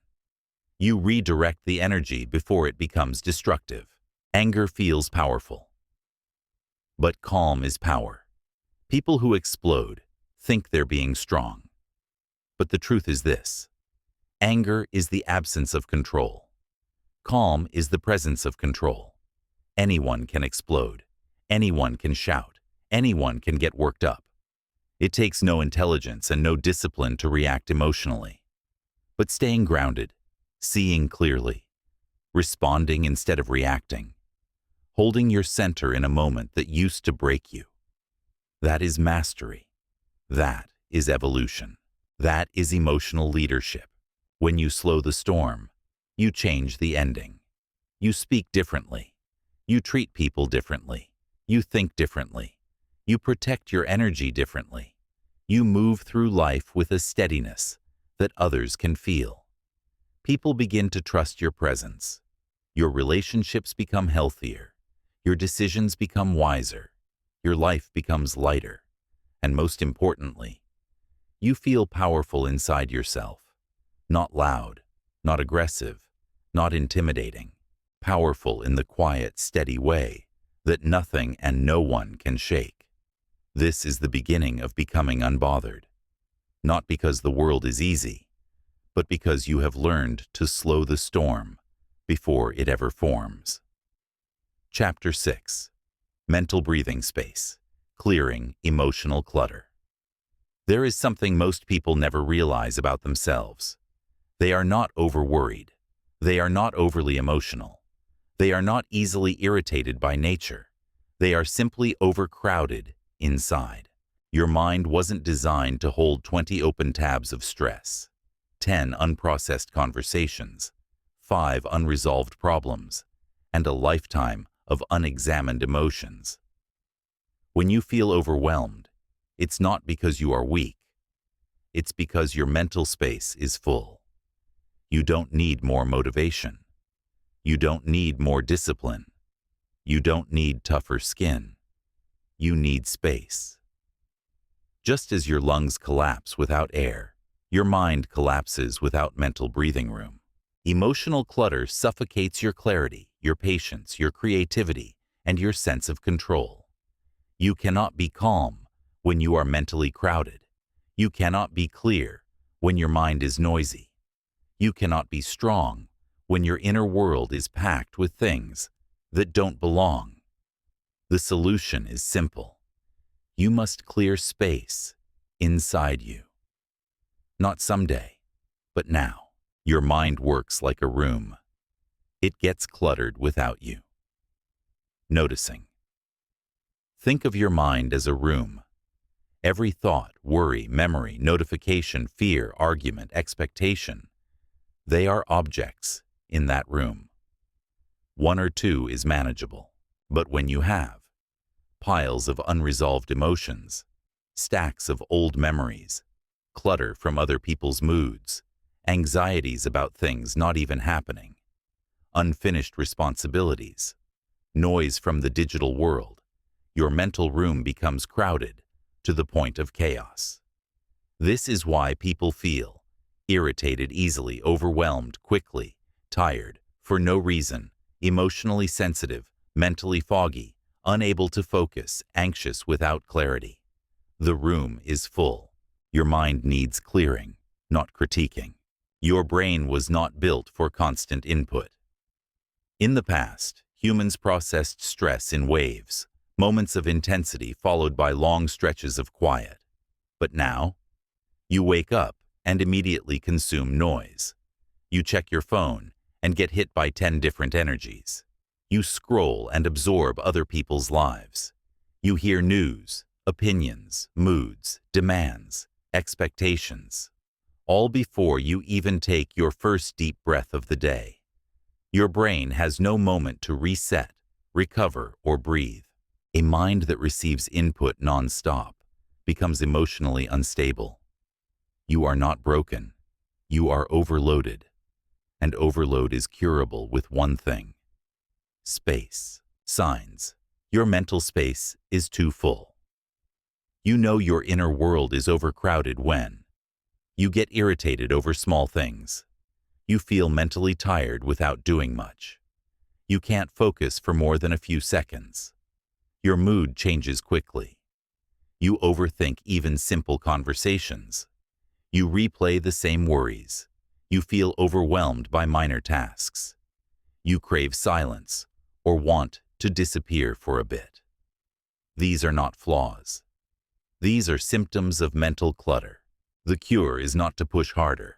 You redirect the energy before it becomes destructive. Anger feels powerful. But calm is power. People who explode think they're being strong. But the truth is this. Anger is the absence of control. Calm is the presence of control. Anyone can explode. Anyone can shout. Anyone can get worked up. It takes no intelligence and no discipline to react emotionally. But staying grounded, seeing clearly, responding instead of reacting, holding your center in a moment that used to break you, that is mastery. That is evolution. That is emotional leadership. When you slow the storm, you change the ending. You speak differently. You treat people differently. You think differently. You protect your energy differently. You move through life with a steadiness that others can feel. People begin to trust your presence. Your relationships become healthier. Your decisions become wiser. Your life becomes lighter. And most importantly, you feel powerful inside yourself. Not loud, not aggressive, not intimidating. Powerful in the quiet, steady way that nothing and no one can shake. This is the beginning of becoming unbothered. Not because the world is easy, but because you have learned to slow the storm before it ever forms. Chapter 6. Mental Breathing Space. Clearing Emotional Clutter. There is something most people never realize about themselves. They are not overworried. They are not overly emotional. They are not easily irritated by nature. They are simply overcrowded inside. Your mind wasn't designed to hold 20 open tabs of stress, 10 unprocessed conversations, 5 unresolved problems, and a lifetime of unexamined emotions. When you feel overwhelmed, it's not because you are weak. It's because your mental space is full. You don't need more motivation. You don't need more discipline. You don't need tougher skin. You need space. Just as your lungs collapse without air, your mind collapses without mental breathing room. Emotional clutter suffocates your clarity, your patience, your creativity, and your sense of control. You cannot be calm when you are mentally crowded. You cannot be clear when your mind is noisy. You cannot be strong when your inner world is packed with things that don't belong. The solution is simple. You must clear space inside you. Not someday, but now. Your mind works like a room. It gets cluttered without you. Noticing. Think of your mind as a room. Every thought, worry, memory, notification, fear, argument, expectation, they are objects in that room. 1 or 2 is manageable, but when you have piles of unresolved emotions, stacks of old memories, clutter from other people's moods, anxieties about things not even happening, unfinished responsibilities, noise from the digital world, your mental room becomes crowded to the point of chaos. This is why people feel irritated easily, overwhelmed quickly, tired for no reason, emotionally sensitive, mentally foggy, unable to focus, anxious without clarity. The room is full. Your mind needs clearing, not critiquing. Your brain was not built for constant input. In the past, humans processed stress in waves, moments of intensity followed by long stretches of quiet. But now, you wake up and immediately consume noise. You check your phone and get hit by 10 different energies. You scroll and absorb other people's lives. You hear news, opinions, moods, demands, expectations, all before you even take your first deep breath of the day. Your brain has no moment to reset, recover, or breathe. A mind that receives input non-stop becomes emotionally unstable. You are not broken. You are overloaded. And overload is curable with one thing: space. Signs. Your mental space is too full. You know your inner world is overcrowded when you get irritated over small things. You feel mentally tired without doing much. You can't focus for more than a few seconds. Your mood changes quickly. You overthink even simple conversations. You replay the same worries. You feel overwhelmed by minor tasks. You crave silence or want to disappear for a bit. These are not flaws. These are symptoms of mental clutter. The cure is not to push harder.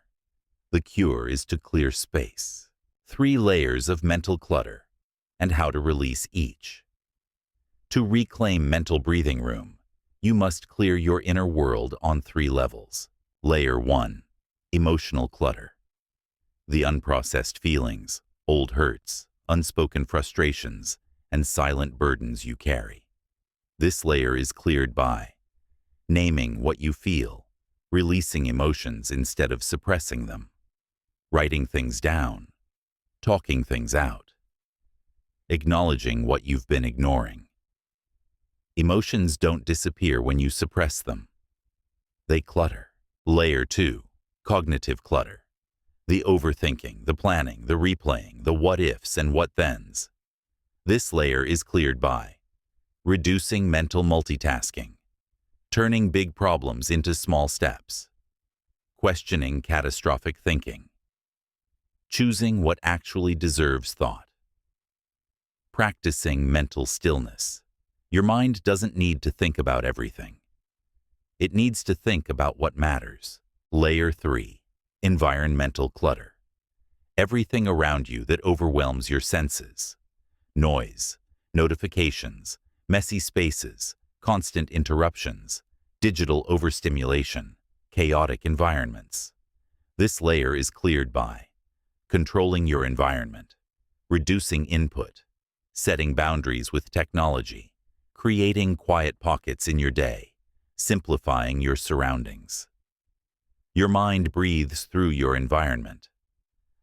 The cure is to clear space. 3 layers of mental clutter and how to release each. To reclaim mental breathing room, you must clear your inner world on 3 levels. Layer 1, emotional clutter. The unprocessed feelings, old hurts, unspoken frustrations, and silent burdens you carry. This layer is cleared by naming what you feel, releasing emotions instead of suppressing them, writing things down, talking things out, acknowledging what you've been ignoring. Emotions don't disappear when you suppress them. They clutter. Layer 2. Cognitive clutter. The overthinking, the planning, the replaying, the what-ifs and what-thens. This layer is cleared by reducing mental multitasking, turning big problems into small steps, questioning catastrophic thinking, choosing what actually deserves thought, practicing mental stillness. Your mind doesn't need to think about everything. It needs to think about what matters. Layer 3. Environmental clutter. Everything around you that overwhelms your senses. Noise, notifications, messy spaces, constant interruptions, digital overstimulation, chaotic environments. This layer is cleared by controlling your environment, reducing input, setting boundaries with technology, creating quiet pockets in your day, simplifying your surroundings. Your mind breathes through your environment.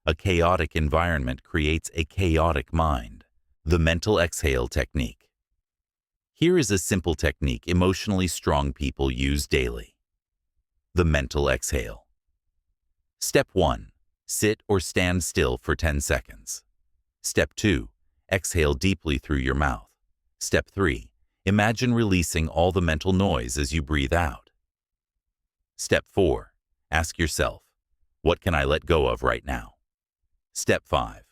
A chaotic environment creates a chaotic mind. The mental exhale technique. Here is a simple technique emotionally strong people use daily. The mental exhale. Step 1. Sit or stand still for 10 seconds. Step 2. Exhale deeply through your mouth. Step 3. Imagine releasing all the mental noise as you breathe out. Step 4. Ask yourself, what can I let go of right now? Step 5.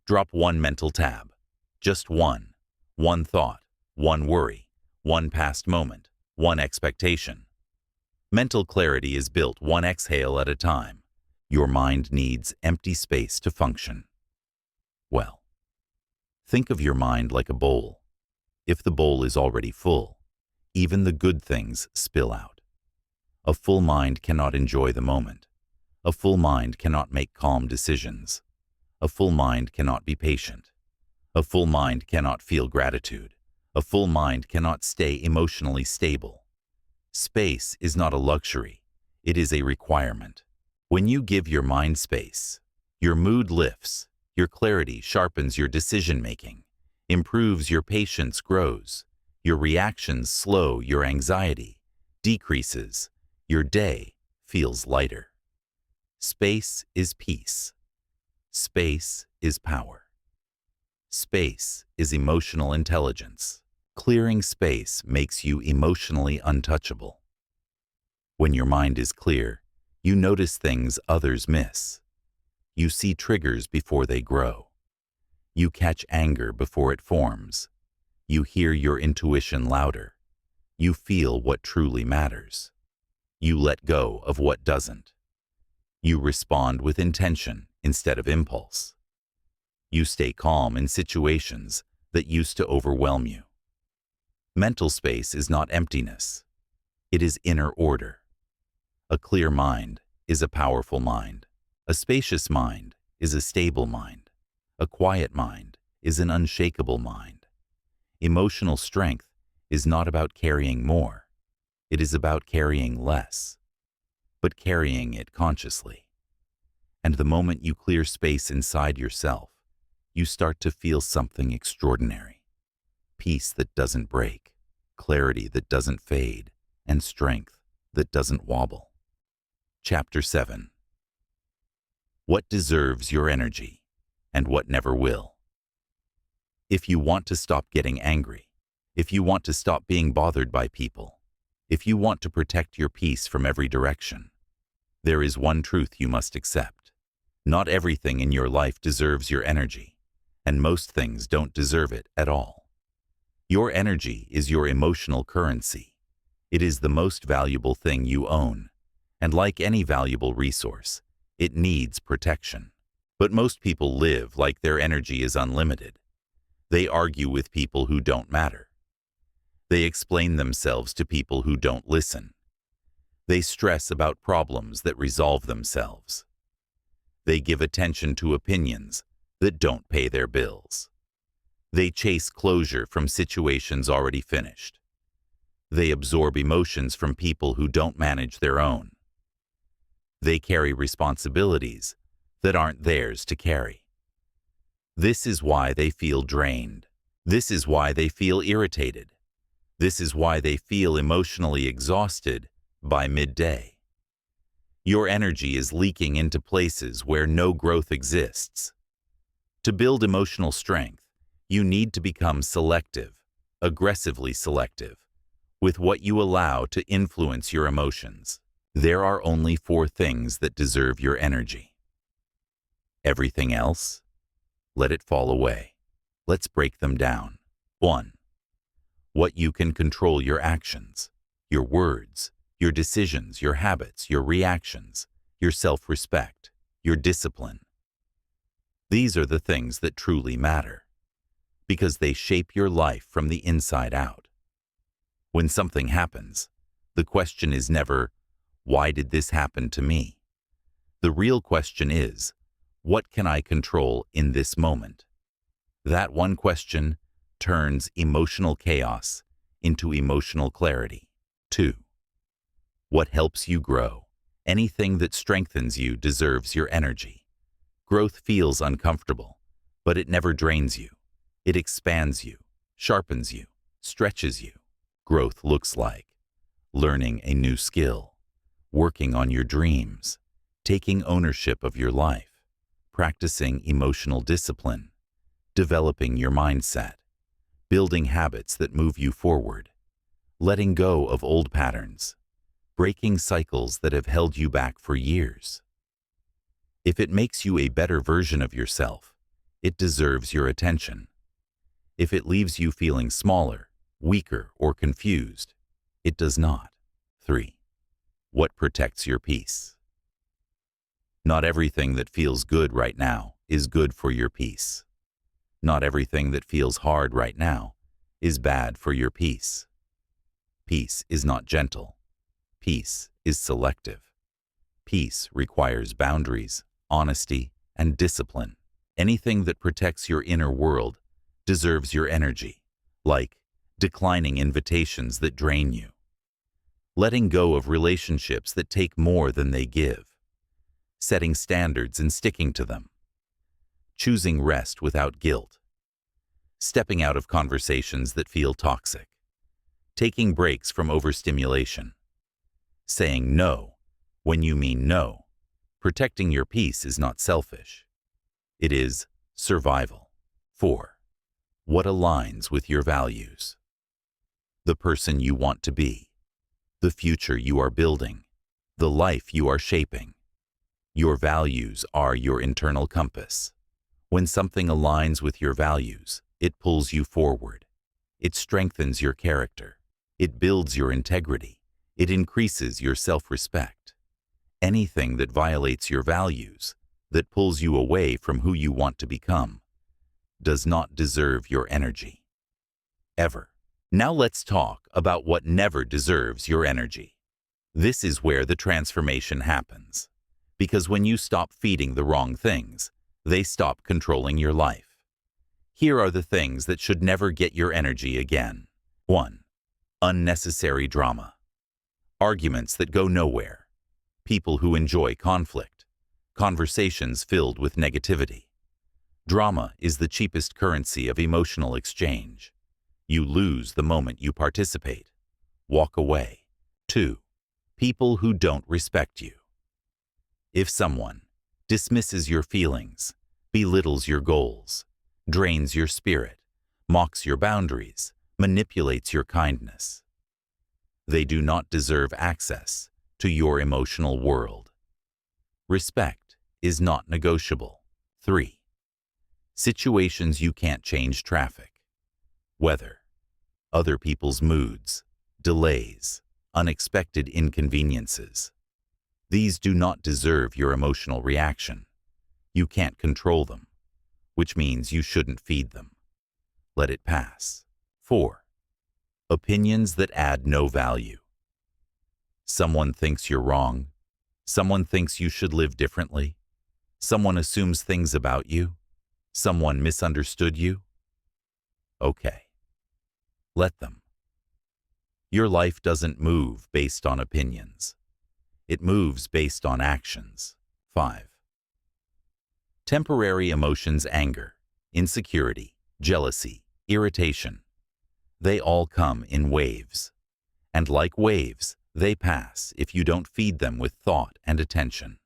Drop one mental tab. Just one. One thought, one worry, one past moment, one expectation. Mental clarity is built one exhale at a time. Your mind needs empty space to function. Well, think of your mind like a bowl. If the bowl is already full, even the good things spill out. A full mind cannot enjoy the moment. A full mind cannot make calm decisions. A full mind cannot be patient. A full mind cannot feel gratitude. A full mind cannot stay emotionally stable. Space is not a luxury. It is a requirement. When you give your mind space, your mood lifts, your clarity sharpens your decision-making, improves, your patience grows, your reactions slow, your anxiety decreases, your day feels lighter. Space is peace. Space is power. Space is emotional intelligence. Clearing space makes you emotionally untouchable. When your mind is clear, you notice things others miss. You see triggers before they grow. You catch anger before it forms. You hear your intuition louder. You feel what truly matters. You let go of what doesn't. You respond with intention instead of impulse. You stay calm in situations that used to overwhelm you. Mental space is not emptiness. It is inner order. A clear mind is a powerful mind. A spacious mind is a stable mind. A quiet mind is an unshakable mind. Emotional strength is not about carrying more. It is about carrying less, but carrying it consciously. And the moment you clear space inside yourself, you start to feel something extraordinary. Peace that doesn't break, clarity that doesn't fade, and strength that doesn't wobble. Chapter 7. What deserves your energy, and what never will? If you want to stop getting angry, if you want to stop being bothered by people, if you want to protect your peace from every direction, there is one truth you must accept. Not everything in your life deserves your energy, and most things don't deserve it at all. Your energy is your emotional currency. It is the most valuable thing you own, and like any valuable resource, it needs protection. But most people live like their energy is unlimited. They argue with people who don't matter. They explain themselves to people who don't listen. They stress about problems that resolve themselves. They give attention to opinions that don't pay their bills. They chase closure from situations already finished. They absorb emotions from people who don't manage their own. They carry responsibilities that aren't theirs to carry. This is why they feel drained. This is why they feel irritated. This is why they feel emotionally exhausted by midday. Your energy is leaking into places where no growth exists. To build emotional strength, you need to become selective, aggressively selective, with what you allow to influence your emotions. There are only 4 things that deserve your energy. Everything else, let it fall away. Let's break them down. 1. What you can control: your actions, your words, your decisions, your habits, your reactions, your self-respect, your discipline. These are the things that truly matter, because they shape your life from the inside out. When something happens, the question is never, why did this happen to me? The real question is, what can I control in this moment? That one question turns emotional chaos into emotional clarity. 2. What helps you grow? Anything that strengthens you deserves your energy. Growth feels uncomfortable, but it never drains you. It expands you, sharpens you, stretches you. Growth looks like learning a new skill, working on your dreams, taking ownership of your life, practicing emotional discipline, developing your mindset, building habits that move you forward, letting go of old patterns, breaking cycles that have held you back for years. If it makes you a better version of yourself, it deserves your attention. If it leaves you feeling smaller, weaker, or confused, it does not. 3. What protects your peace? Not everything that feels good right now is good for your peace. Not everything that feels hard right now is bad for your peace. Peace is not gentle. Peace is selective. Peace requires boundaries, honesty, and discipline. Anything that protects your inner world deserves your energy, like declining invitations that drain you, letting go of relationships that take more than they give, setting standards and sticking to them, choosing rest without guilt, stepping out of conversations that feel toxic, taking breaks from overstimulation, saying no when you mean no. Protecting your peace is not selfish. It is survival. 4. What aligns with your values? The person you want to be, the future you are building, the life you are shaping. Your values are your internal compass. When something aligns with your values, it pulls you forward. It strengthens your character. It builds your integrity. It increases your self-respect. Anything that violates your values, that pulls you away from who you want to become, does not deserve your energy. Ever. Now let's talk about what never deserves your energy. This is where the transformation happens. Because when you stop feeding the wrong things, they stop controlling your life. Here are the things that should never get your energy again. 1. Unnecessary drama. Arguments that go nowhere. People who enjoy conflict. Conversations filled with negativity. Drama is the cheapest currency of emotional exchange. You lose the moment you participate. Walk away. 2. People who don't respect you. If someone dismisses your feelings, belittles your goals, drains your spirit, mocks your boundaries, manipulates your kindness, they do not deserve access to your emotional world. Respect is not negotiable. 3. Situations you can't change: traffic, weather, other people's moods, delays, unexpected inconveniences. These do not deserve your emotional reaction. You can't control them, which means you shouldn't feed them. Let it pass. 4. Opinions that add no value. Someone thinks you're wrong. Someone thinks you should live differently. Someone assumes things about you. Someone misunderstood you. Okay. Let them. Your life doesn't move based on opinions. It moves based on actions. 5. Temporary emotions: anger, insecurity, jealousy, irritation. They all come in waves. And like waves, they pass if you don't feed them with thought and attention.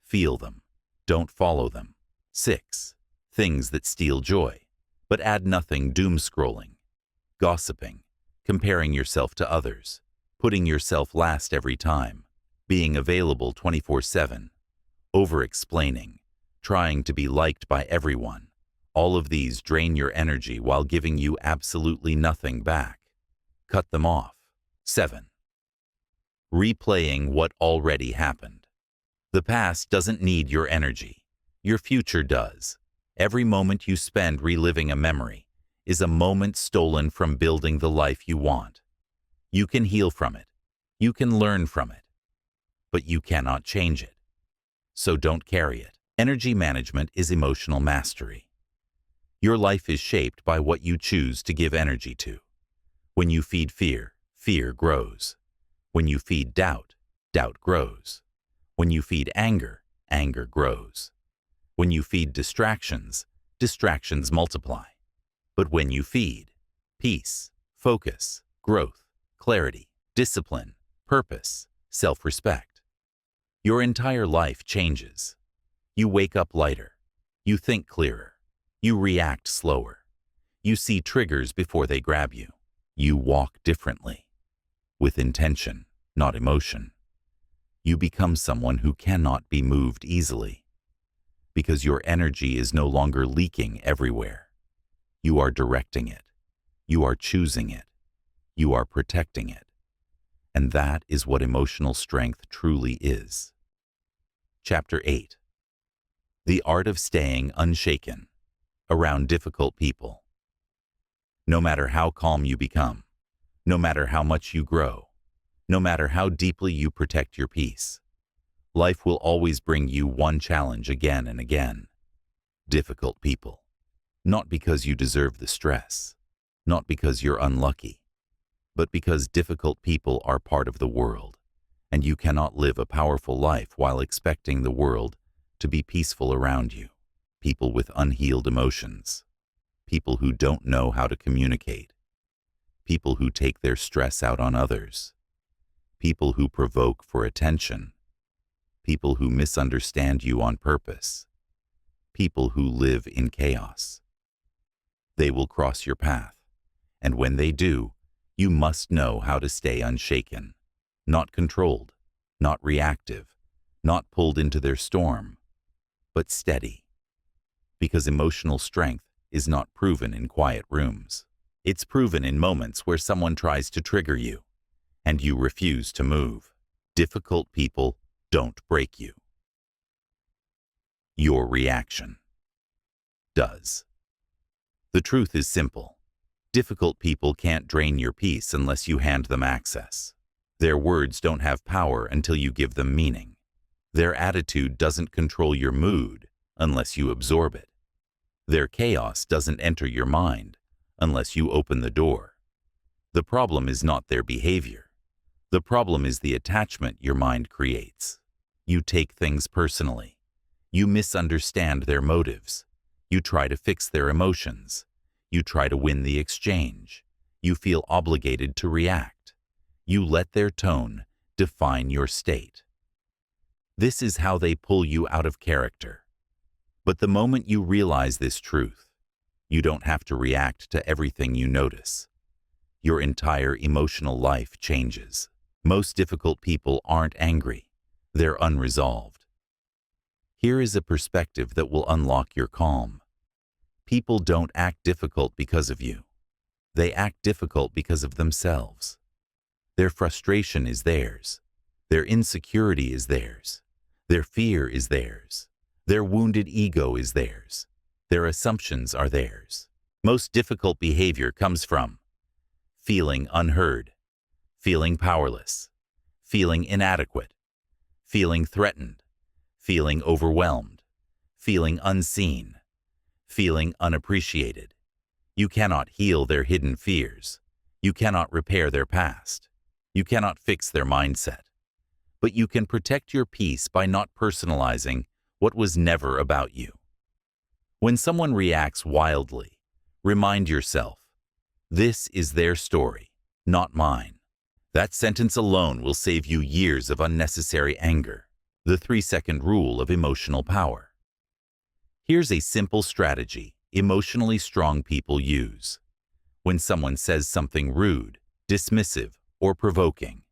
Feel them. Don't follow them. 6. Things that steal joy, but add nothing. Doom scrolling, gossiping, comparing yourself to others, putting yourself last every time, being available 24/7, over-explaining, trying to be liked by everyone. All of these drain your energy while giving you absolutely nothing back. Cut them off. 7. Replaying what already happened. The past doesn't need your energy. Your future does. Every moment you spend reliving a memory is a moment stolen from building the life you want. You can heal from it. You can learn from it. But you cannot change it. So don't carry it. Energy management is emotional mastery. Your life is shaped by what you choose to give energy to. When you feed fear, fear grows. When you feed doubt, doubt grows. When you feed anger, anger grows. When you feed distractions, distractions multiply. But when you feed peace, focus, growth, clarity, discipline, purpose, self-respect, your entire life changes. You wake up lighter. You think clearer. You react slower. You see triggers before they grab you. You walk differently, with intention, not emotion. You become someone who cannot be moved easily, because your energy is no longer leaking everywhere. You are directing it. You are choosing it. You are protecting it. And that is what emotional strength truly is. Chapter 8. The Art of Staying Unshaken Around Difficult People. No matter how calm you become, no matter how much you grow, no matter how deeply you protect your peace, life will always bring you one challenge again and again. Difficult people. Not because you deserve the stress, not because you're unlucky, but because difficult people are part of the world, and you cannot live a powerful life while expecting the world to be peaceful around you. People with unhealed emotions, people who don't know how to communicate, people who take their stress out on others, people who provoke for attention, people who misunderstand you on purpose, people who live in chaos. They will cross your path, and when they do, you must know how to stay unshaken, not controlled, not reactive, not pulled into their storm, but steady. Because emotional strength is not proven in quiet rooms. It's proven in moments where someone tries to trigger you, and you refuse to move. Difficult people don't break you. Your reaction does. The truth is simple. Difficult people can't drain your peace unless you hand them access. Their words don't have power until you give them meaning. Their attitude doesn't control your mood unless you absorb it. Their chaos doesn't enter your mind unless you open the door. The problem is not their behavior. The problem is the attachment your mind creates. You take things personally. You misunderstand their motives. You try to fix their emotions. You try to win the exchange. You feel obligated to react. You let their tone define your state. This is how they pull you out of character. But the moment you realize this truth, you don't have to react to everything you notice. Your entire emotional life changes. Most difficult people aren't angry. They're unresolved. Here is a perspective that will unlock your calm. People don't act difficult because of you. They act difficult because of themselves. Their frustration is theirs. Their insecurity is theirs. Their fear is theirs. Their wounded ego is theirs. Their assumptions are theirs. Most difficult behavior comes from feeling unheard, feeling powerless, feeling inadequate, feeling threatened, feeling overwhelmed, feeling unseen, feeling unappreciated. You cannot heal their hidden fears. You cannot repair their past. You cannot fix their mindset. But you can protect your peace by not personalizing what was never about you. When someone reacts wildly, remind yourself, This is their story, not mine. That sentence alone will save you years of unnecessary anger. The 3-second rule of emotional power. Here's a simple strategy emotionally strong people use. When someone says something rude, dismissive, or provoking,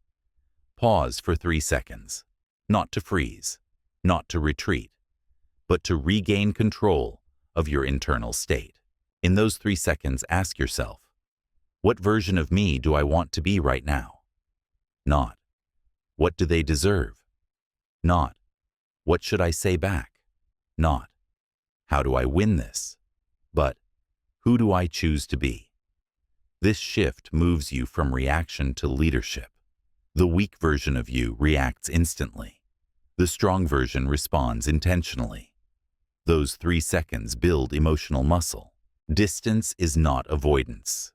pause for 3 seconds, not to freeze, not to retreat, but to regain control of your internal state. In those 3 seconds, ask yourself, what version of me do I want to be right now? Not, what do they deserve? Not, what should I say back? Not, how do I win this? But, who do I choose to be? This shift moves you from reaction to leadership. The weak version of you reacts instantly. The strong version responds intentionally. Those 3 seconds build emotional muscle. Distance is not avoidance.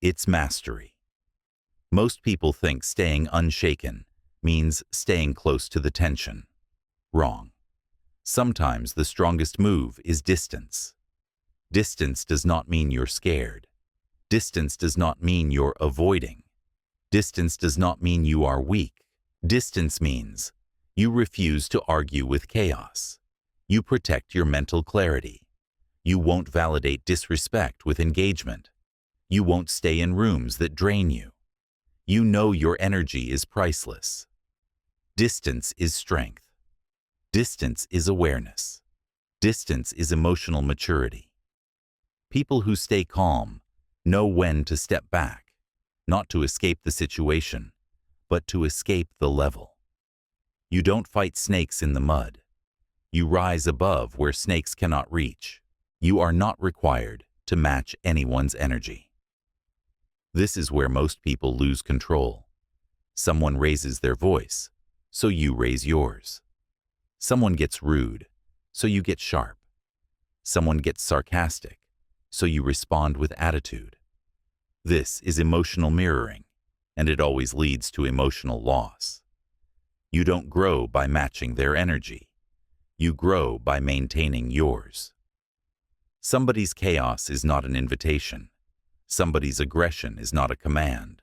It's mastery. Most people think staying unshaken means staying close to the tension. Wrong. Sometimes the strongest move is distance. Distance does not mean you're scared. Distance does not mean you're avoiding. Distance does not mean you are weak. Distance means you refuse to argue with chaos. You protect your mental clarity. You won't validate disrespect with engagement. You won't stay in rooms that drain you. You know your energy is priceless. Distance is strength. Distance is awareness. Distance is emotional maturity. People who stay calm know when to step back, not to escape the situation, but to escape the level. You don't fight snakes in the mud. You rise above where snakes cannot reach. You are not required to match anyone's energy. This is where most people lose control. Someone raises their voice, so you raise yours. Someone gets rude, so you get sharp. Someone gets sarcastic, so you respond with attitude. This is emotional mirroring, and it always leads to emotional loss. You don't grow by matching their energy. You grow by maintaining yours. Somebody's chaos is not an invitation. Somebody's aggression is not a command.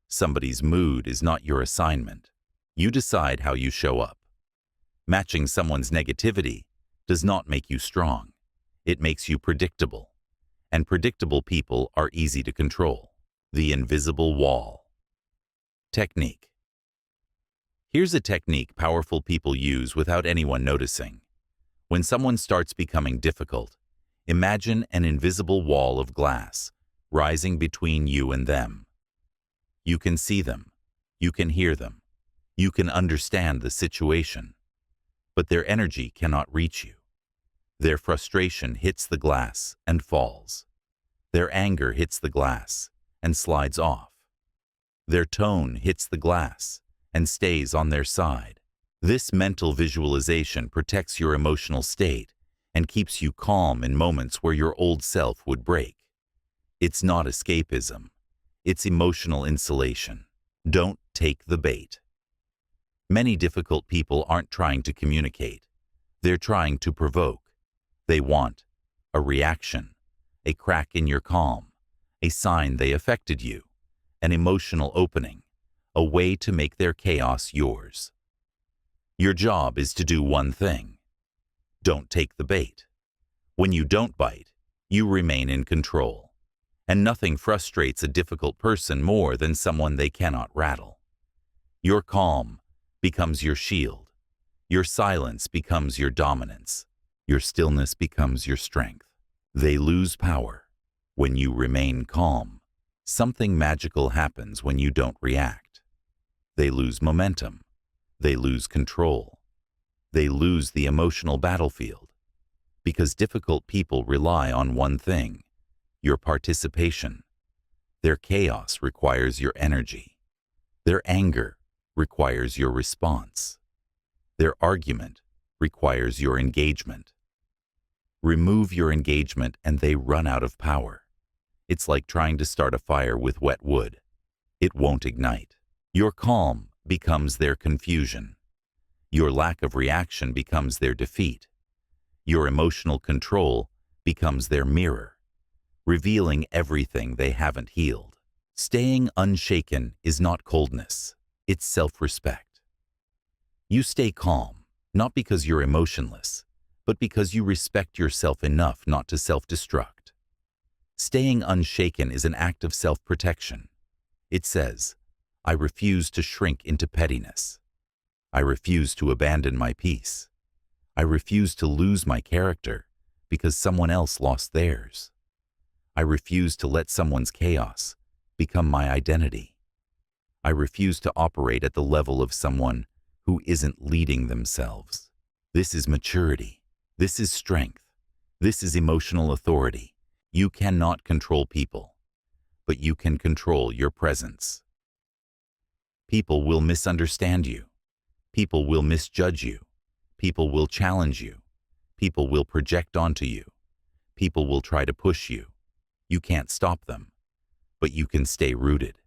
Somebody's mood is not your assignment. You decide how you show up. Matching someone's negativity does not make you strong. It makes you predictable. And predictable people are easy to control. The invisible wall. Technique. Here's a technique powerful people use without anyone noticing. When someone starts becoming difficult, imagine an invisible wall of glass rising between you and them. You can see them. You can hear them. You can understand the situation. But their energy cannot reach you. Their frustration hits the glass and falls. Their anger hits the glass and slides off. Their tone hits the glass and stays on their side. This mental visualization protects your emotional state and keeps you calm in moments where your old self would break. It's not escapism. It's emotional insulation. Don't take the bait. Many difficult people aren't trying to communicate. They're trying to provoke. They want a reaction, a crack in your calm, a sign they affected you, an emotional opening, a way to make their chaos yours. Your job is to do one thing. Don't take the bait. When you don't bite, you remain in control. And nothing frustrates a difficult person more than someone they cannot rattle. Your calm becomes your shield. Your silence becomes your dominance. Your stillness becomes your strength. They lose power when you remain calm. Something magical happens when you don't react. They lose momentum. They lose control. They lose the emotional battlefield. Because difficult people rely on one thing: your participation. Their chaos requires your energy. Their anger requires your response. Their argument requires your engagement. Remove your engagement and they run out of power. It's like trying to start a fire with wet wood. It won't ignite. Your calm becomes their confusion. Your lack of reaction becomes their defeat. Your emotional control becomes their mirror. revealing everything they haven't healed. Staying unshaken is not coldness, it's self-respect. You stay calm, not because you're emotionless, but because you respect yourself enough not to self-destruct. Staying unshaken is an act of self-protection. It says, I refuse to shrink into pettiness. I refuse to abandon my peace. I refuse to lose my character because someone else lost theirs. I refuse to let someone's chaos become my identity. I refuse to operate at the level of someone who isn't leading themselves. This is maturity. This is strength. This is emotional authority. You cannot control people, but you can control your presence. People will misunderstand you. People will misjudge you. People will challenge you. People will project onto you. People will try to push you. You can't stop them, but you can stay rooted.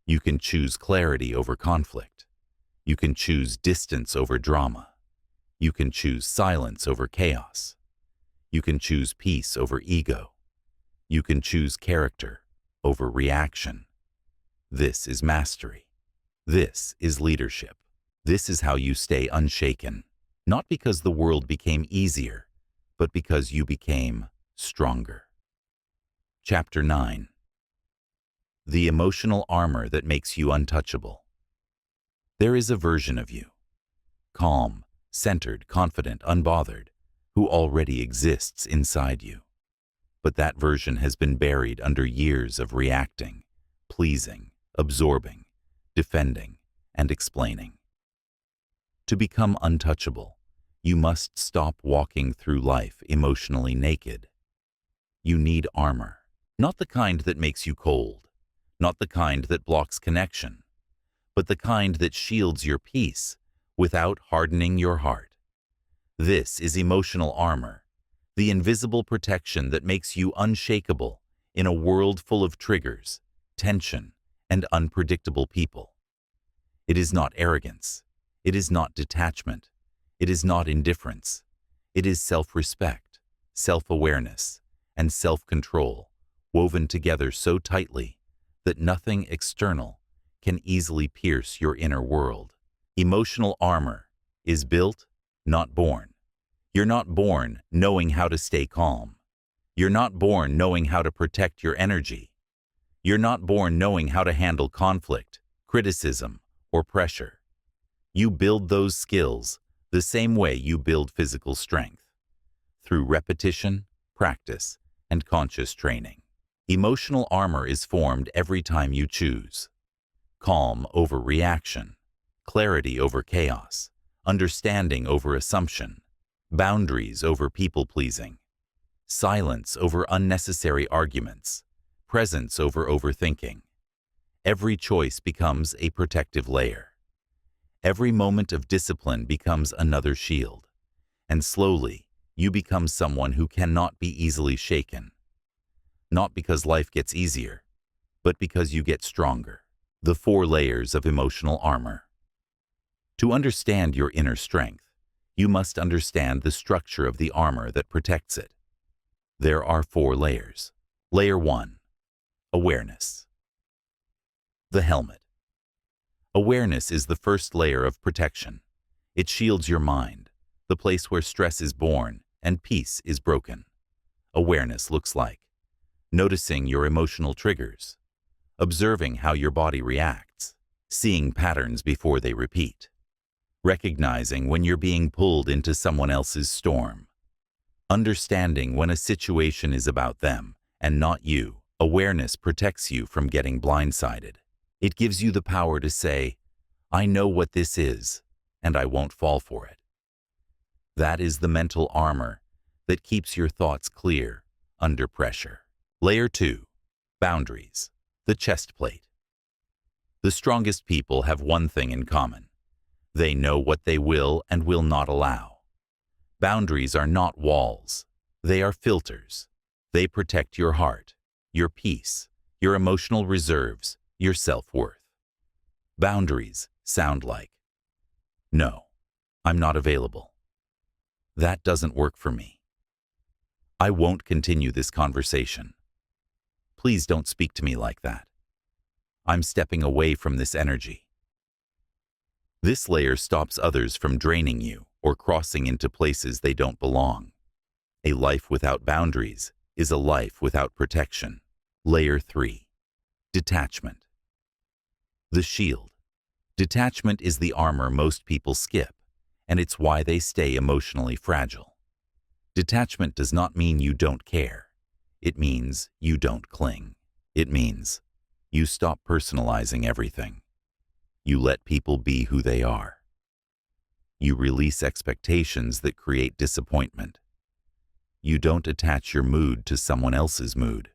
You can choose clarity over conflict. You can choose distance over drama. You can choose silence over chaos. You can choose peace over ego. You can choose character over reaction. This is mastery. This is leadership. This is how you stay unshaken, not because the world became easier, but because you became stronger. Chapter 9. The emotional armor that makes you untouchable. There is a version of you, calm, centered, confident, unbothered, who already exists inside you. But that version has been buried under years of reacting, pleasing, absorbing, defending, and explaining. To become untouchable, you must stop walking through life emotionally naked. You need armor, not the kind that makes you cold, not the kind that blocks connection, but the kind that shields your peace without hardening your heart. This is emotional armor, the invisible protection that makes you unshakable in a world full of triggers, tension, and unpredictable people. It is not arrogance. It is not detachment. It is not indifference. It is self-respect, self-awareness, and self-control woven together so tightly that nothing external can easily pierce your inner world. Emotional armor is built, not born. You're not born knowing how to stay calm. You're not born knowing how to protect your energy. You're not born knowing how to handle conflict, criticism, or pressure. You build those skills the same way you build physical strength, through repetition, practice, and conscious training. Emotional armor is formed every time you choose calm over reaction, clarity over chaos, understanding over assumption, boundaries over people-pleasing, silence over unnecessary arguments, presence over overthinking. Every choice becomes a protective layer. Every moment of discipline becomes another shield, and slowly you become someone who cannot be easily shaken. Not because life gets easier, but because you get stronger. The 4 layers of emotional armor. To understand your inner strength, you must understand the structure of the armor that protects it. There are 4 layers. Layer 1. Awareness. The helmet. Awareness is the first layer of protection. It shields your mind, the place where stress is born and peace is broken. Awareness looks like noticing your emotional triggers, observing how your body reacts, seeing patterns before they repeat, recognizing when you're being pulled into someone else's storm, understanding when a situation is about them and not you. Awareness protects you from getting blindsided. It gives you the power to say, I know what this is, and I won't fall for it. That is the mental armor that keeps your thoughts clear under pressure. Layer 2. Boundaries. The chest plate. The strongest people have one thing in common. They know what they will and will not allow. Boundaries are not walls. They are filters. They protect your heart, your peace, your emotional reserves, your self-worth. Boundaries sound like, no, I'm not available. That doesn't work for me. I won't continue this conversation. Please don't speak to me like that. I'm stepping away from this energy. This layer stops others from draining you or crossing into places they don't belong. A life without boundaries is a life without protection. Layer 3. Detachment. The shield. Detachment is the armor most people skip, and it's why they stay emotionally fragile. Detachment does not mean you don't care. It means you don't cling. It means you stop personalizing everything. You let people be who they are. You release expectations that create disappointment. You don't attach your mood to someone else's mood.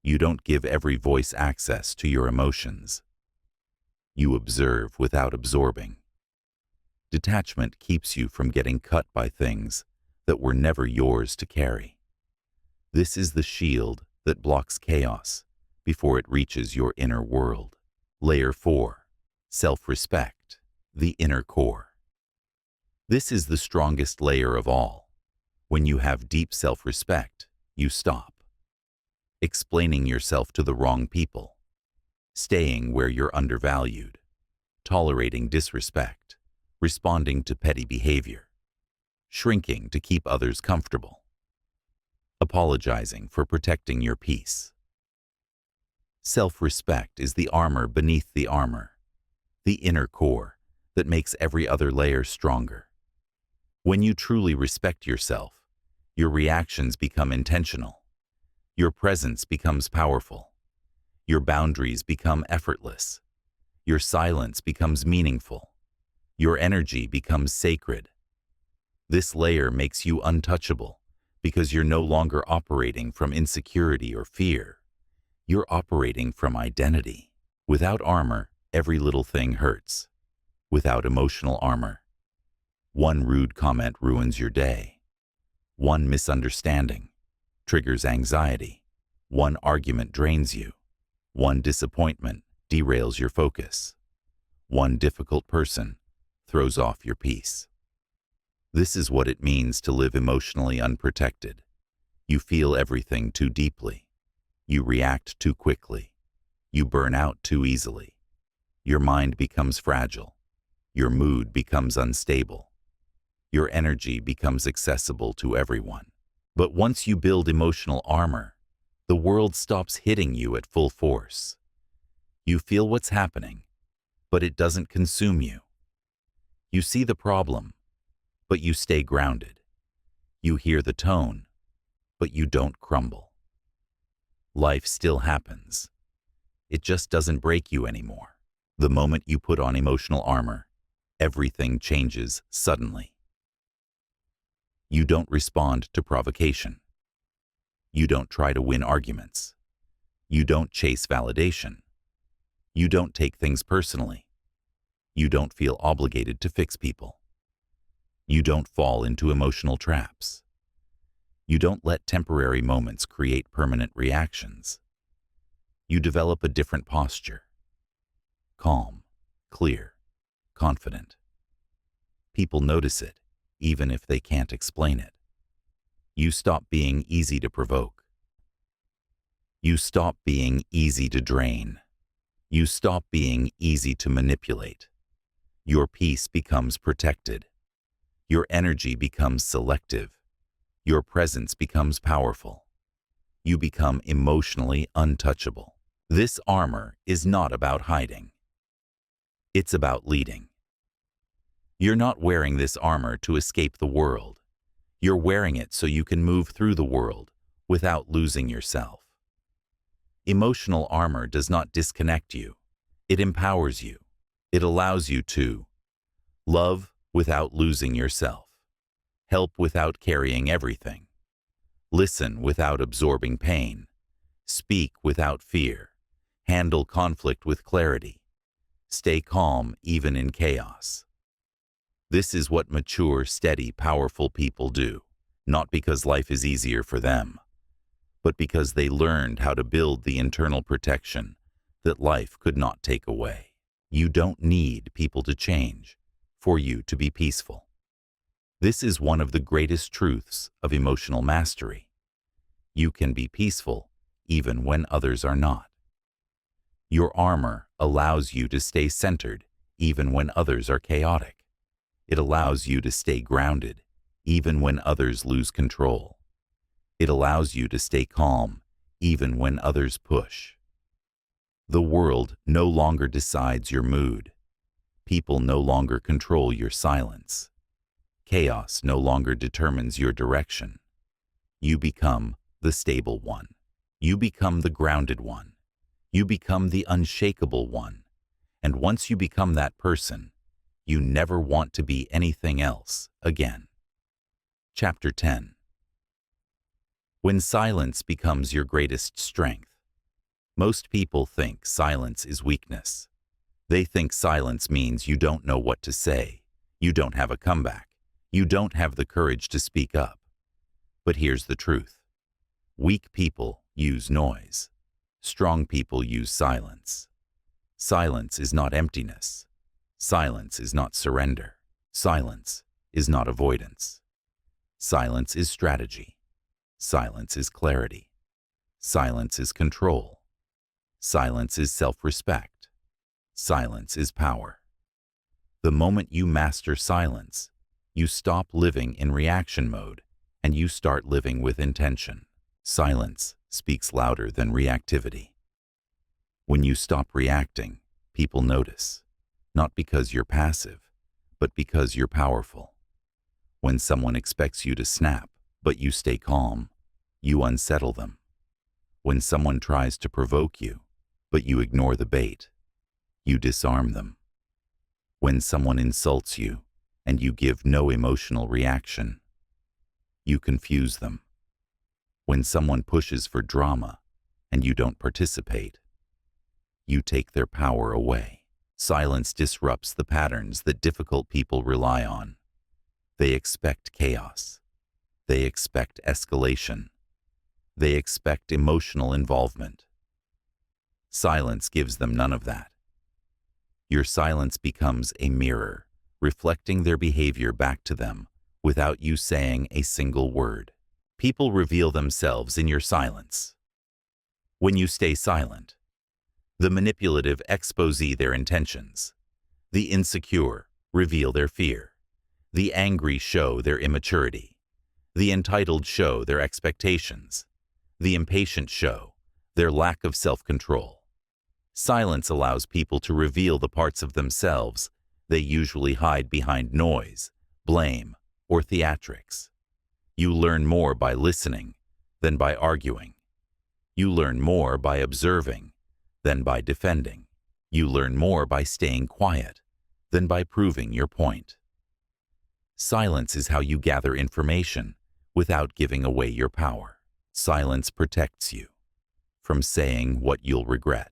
You don't give every voice access to your emotions. You observe without absorbing. Detachment keeps you from getting cut by things that were never yours to carry. This is the shield that blocks chaos before it reaches your inner world. Layer 4. Self-respect, the inner core. This is the strongest layer of all. When you have deep self-respect, you stop explaining yourself to the wrong people, staying where you're undervalued, tolerating disrespect, responding to petty behavior, shrinking to keep others comfortable, apologizing for protecting your peace. Self-respect is the armor beneath the armor, the inner core that makes every other layer stronger. When you truly respect yourself, your reactions become intentional. Your presence becomes powerful. Your boundaries become effortless. Your silence becomes meaningful. Your energy becomes sacred. This layer makes you untouchable because you're no longer operating from insecurity or fear. You're operating from identity. Without armor, every little thing hurts. Without emotional armor, one rude comment ruins your day. One misunderstanding triggers anxiety. One argument drains you. One disappointment derails your focus. One difficult person throws off your peace. This is what it means to live emotionally unprotected. You feel everything too deeply. You react too quickly. You burn out too easily. Your mind becomes fragile. Your mood becomes unstable. Your energy becomes accessible to everyone. But once you build emotional armor, the world stops hitting you at full force. You feel what's happening, but it doesn't consume you. You see the problem, but you stay grounded. You hear the tone, but you don't crumble. Life still happens. It just doesn't break you anymore. The moment you put on emotional armor, everything changes suddenly. You don't respond to provocation. You don't try to win arguments. You don't chase validation. You don't take things personally. You don't feel obligated to fix people. You don't fall into emotional traps. You don't let temporary moments create permanent reactions. You develop a different posture. Calm, clear, confident. People notice it, even if they can't explain it. You stop being easy to provoke. You stop being easy to drain. You stop being easy to manipulate. Your peace becomes protected. Your energy becomes selective. Your presence becomes powerful. You become emotionally untouchable. This armor is not about hiding. It's about leading. You're not wearing this armor to escape the world. You're wearing it so you can move through the world without losing yourself. Emotional armor does not disconnect you. It empowers you. It allows you to love without losing yourself, help without carrying everything, listen without absorbing pain, speak without fear, handle conflict with clarity, stay calm even in chaos. This is what mature, steady, powerful people do, not because life is easier for them, but because they learned how to build the internal protection that life could not take away. You don't need people to change for you to be peaceful. This is one of the greatest truths of emotional mastery. You can be peaceful even when others are not. Your armor allows you to stay centered even when others are chaotic. It allows you to stay grounded even when others lose control. It allows you to stay calm even when others push. The world no longer decides your mood. People no longer control your silence. Chaos no longer determines your direction. You become the stable one. You become the grounded one. You become the unshakable one. And once you become that person, you never want to be anything else again. Chapter 10. When silence becomes your greatest strength. Most people think silence is weakness. They think silence means you don't know what to say, you don't have a comeback, you don't have the courage to speak up. But here's the truth. Weak people use noise. Strong people use silence. Silence is not emptiness. Silence is not surrender. Silence is not avoidance. Silence is strategy. Silence is clarity. Silence is control. Silence is self-respect. Silence is power. The moment you master silence, you stop living in reaction mode and you start living with intention. Silence speaks louder than reactivity. When you stop reacting, people notice, not because you're passive, but because you're powerful. When someone expects you to snap, but you stay calm, you unsettle them. When someone tries to provoke you, but you ignore the bait, you disarm them. When someone insults you, and you give no emotional reaction, you confuse them. When someone pushes for drama, and you don't participate, you take their power away. Silence disrupts the patterns that difficult people rely on. They expect chaos. They expect escalation. They expect emotional involvement. Silence gives them none of that. Your silence becomes a mirror, reflecting their behavior back to them without you saying a single word. People reveal themselves in your silence. When you stay silent, the manipulative expose their intentions. The insecure reveal their fear. The angry show their immaturity. The entitled show their expectations. The impatient show their lack of self-control. Silence allows people to reveal the parts of themselves they usually hide behind noise, blame, or theatrics. You learn more by listening than by arguing. You learn more by observing than by defending. You learn more by staying quiet than by proving your point. Silence is how you gather information without giving away your power. Silence protects you from saying what you'll regret.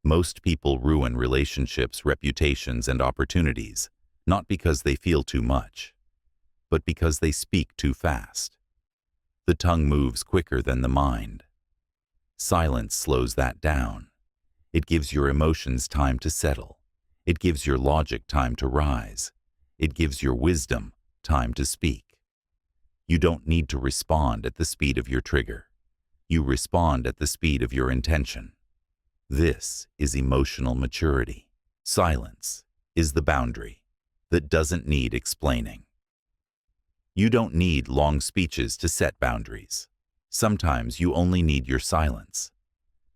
Most people ruin relationships, reputations, and opportunities, not because they feel too much, but because they speak too fast. The tongue moves quicker than the mind. Silence slows that down. It gives your emotions time to settle. It gives your logic time to rise. It gives your wisdom time to speak. You don't need to respond at the speed of your trigger. You respond at the speed of your intention. This is emotional maturity. Silence is the boundary that doesn't need explaining. You don't need long speeches to set boundaries. Sometimes you only need your silence.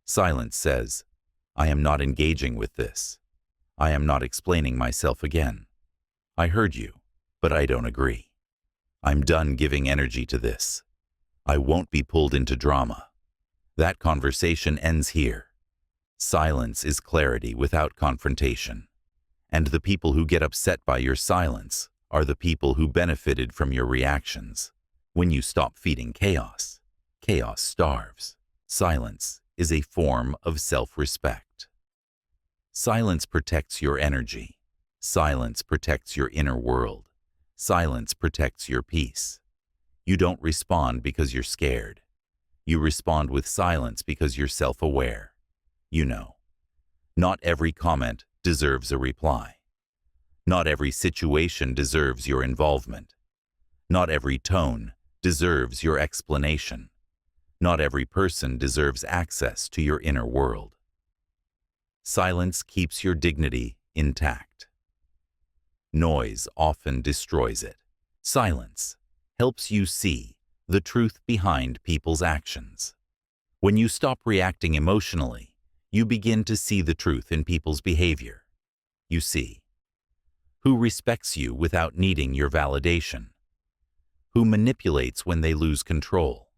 Silence says, I am not engaging with this. I am not explaining myself again. I heard you, but I don't agree. I'm done giving energy to this. I won't be pulled into drama. That conversation ends here. Silence is clarity without confrontation. And the people who get upset by your silence are the people who benefited from your reactions. When you stop feeding chaos, chaos starves. Silence is a form of self-respect. Silence protects your energy. Silence protects your inner world. Silence protects your peace. You don't respond because you're scared. You respond with silence because you're self-aware. You know, not every comment deserves a reply. Not every situation deserves your involvement. Not every tone deserves your explanation. Not every person deserves access to your inner world. Silence keeps your dignity intact. Noise often destroys it. Silence helps you see the truth behind people's actions. When you stop reacting emotionally, you begin to see the truth in people's behavior. You see who respects you without needing your validation, who manipulates when they lose control,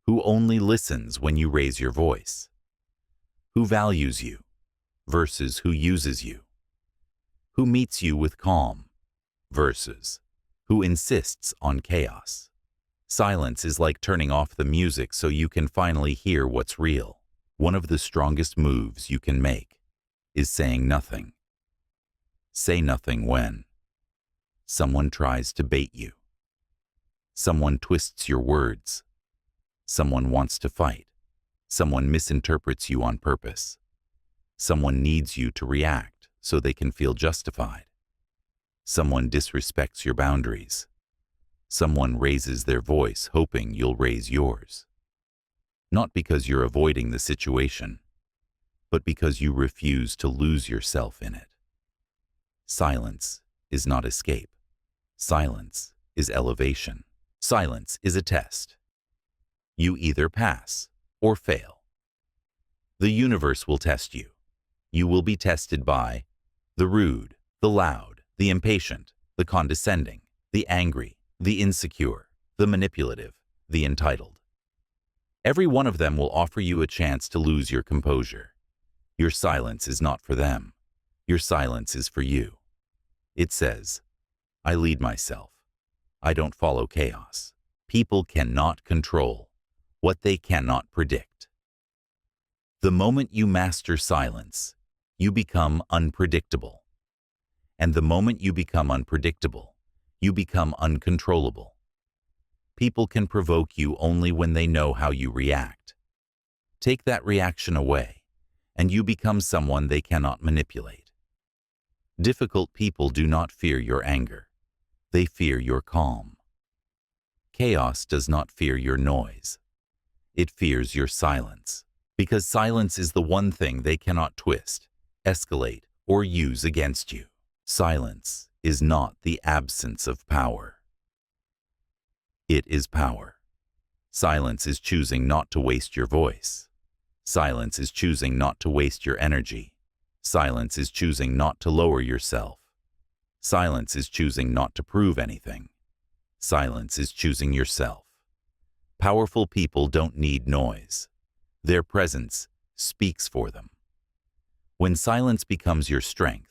who only listens when you raise your voice, who values you versus who uses you, who meets you with calm versus who insists on chaos. Silence is like turning off the music so you can finally hear what's real. One of the strongest moves you can make is saying nothing. Say nothing when someone tries to bait you, someone twists your words, someone wants to fight, someone misinterprets you on purpose, someone needs you to react so they can feel justified, someone disrespects your boundaries, someone raises their voice hoping you'll raise yours. Not because you're avoiding the situation, but because you refuse to lose yourself in it. Silence is not escape. Silence is elevation. Silence is a test. You either pass or fail. The universe will test you. You will be tested by the rude, the loud, the impatient, the condescending, the angry, the insecure, the manipulative, the entitled. Every one of them will offer you a chance to lose your composure. Your silence is not for them. Your silence is for you. It says, I lead myself. I don't follow chaos. People cannot control what they cannot predict. The moment you master silence, you become unpredictable. And the moment you become unpredictable, you become uncontrollable. People can provoke you only when they know how you react. Take that reaction away, and you become someone they cannot manipulate. Difficult people do not fear your anger. They fear your calm. Chaos does not fear your noise. It fears your silence, because silence is the one thing they cannot twist, escalate, or use against you. Silence is not the absence of power. It is power. Silence is choosing not to waste your voice. Silence is choosing not to waste your energy. Silence is choosing not to lower yourself. Silence is choosing not to prove anything. Silence is choosing yourself. Powerful people don't need noise. Their presence speaks for them. When silence becomes your strength,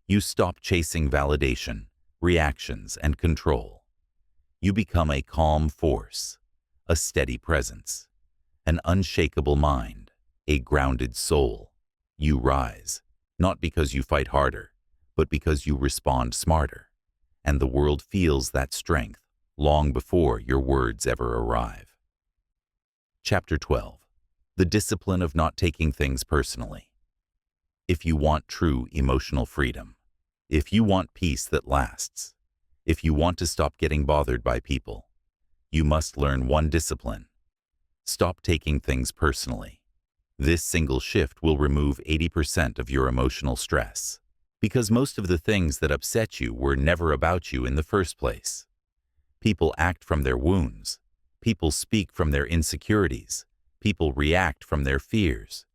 you stop chasing validation, reactions, and control. You become a calm force, a steady presence, an unshakable mind, a grounded soul. You rise, not because you fight harder, but because you respond smarter, and the world feels that strength long before your words ever arrive. Chapter 12. The discipline of not taking things personally. If you want true emotional freedom, if you want peace that lasts, if you want to stop getting bothered by people, you must learn one discipline. Stop taking things personally. This single shift will remove 80% of your emotional stress, because most of the things that upset you were never about you in the first place. People act from their wounds. People speak from their insecurities. People react from their fears.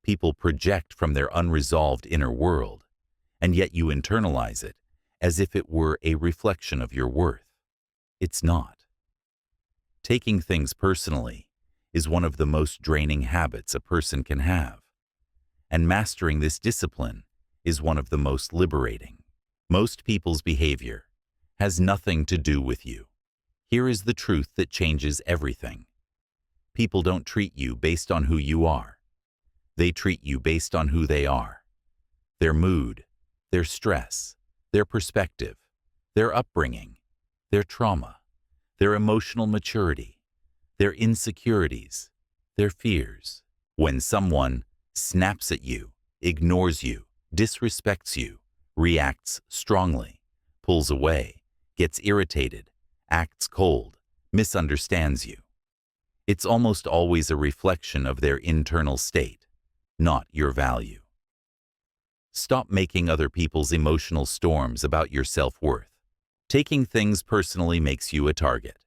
People project from their unresolved inner world, and yet you internalize it as if it were a reflection of your worth. It's not. Taking things personally is one of the most draining habits a person can have, and mastering this discipline is one of the most liberating. Most people's behavior has nothing to do with you. Here is the truth that changes everything. People don't treat you based on who you are. They treat you based on who they are. Their mood, their stress, their perspective, their upbringing, their trauma, their emotional maturity, their insecurities, their fears. When someone snaps at you, ignores you, disrespects you, reacts strongly, pulls away, gets irritated, acts cold, misunderstands you, It's almost always a reflection of their internal state, not your value. Stop making other people's emotional storms about your self-worth. Taking things personally makes you a target.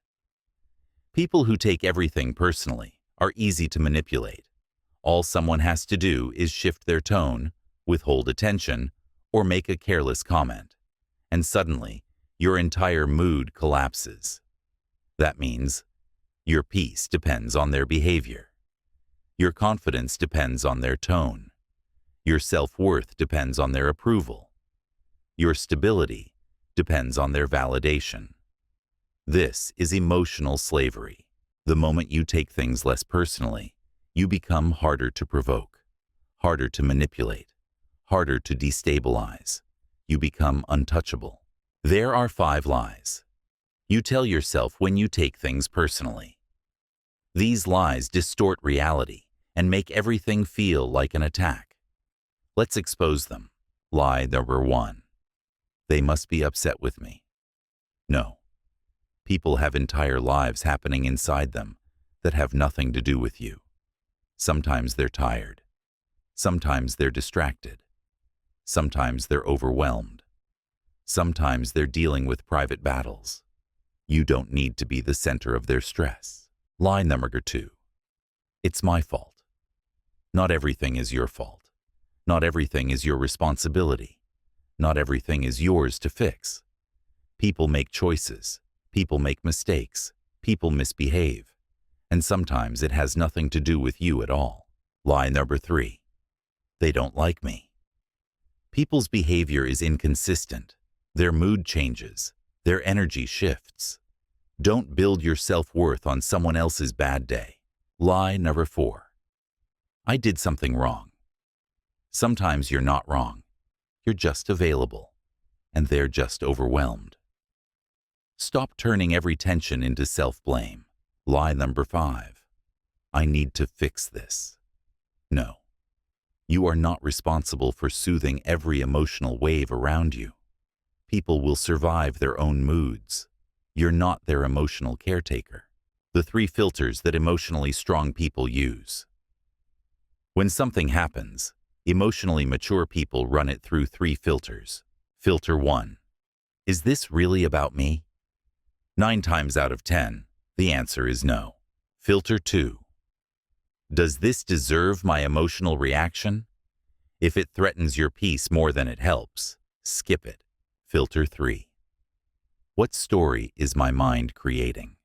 People who take everything personally are easy to manipulate. All someone has to do is shift their tone, withhold attention, or make a careless comment, and suddenly your entire mood collapses. That means your peace depends on their behavior. Your confidence depends on their tone. Your self-worth depends on their approval. Your stability depends on their validation. This is emotional slavery. The moment you take things less personally, you become harder to provoke, harder to manipulate, harder to destabilize. You become untouchable. There are 5 lies you tell yourself when you take things personally. These lies distort reality and make everything feel like an attack. Let's expose them. Lie number 1. They must be upset with me. No. People have entire lives happening inside them that have nothing to do with you. Sometimes they're tired. Sometimes they're distracted. Sometimes they're overwhelmed. Sometimes they're dealing with private battles. You don't need to be the center of their stress. Lie number 2. It's my fault. Not everything is your fault. Not everything is your responsibility. Not everything is yours to fix. People make choices. People make mistakes. People misbehave. And sometimes it has nothing to do with you at all. Lie number 3. They don't like me. People's behavior is inconsistent. Their mood changes. Their energy shifts. Don't build your self-worth on someone else's bad day. Lie number 4. I did something wrong. Sometimes you're not wrong. You're just available, and they're just overwhelmed. Stop turning every tension into self-blame. Lie number 5. I need to fix this. No. You are not responsible for soothing every emotional wave around you. People will survive their own moods. You're not their emotional caretaker. The 3 filters that emotionally strong people use. When something happens, emotionally mature people run it through 3 filters. Filter 1. Is this really about me? 9 times out of 10, the answer is no. Filter 2. Does this deserve my emotional reaction? If it threatens your peace more than it helps, skip it. Filter 3. What story is my mind creating?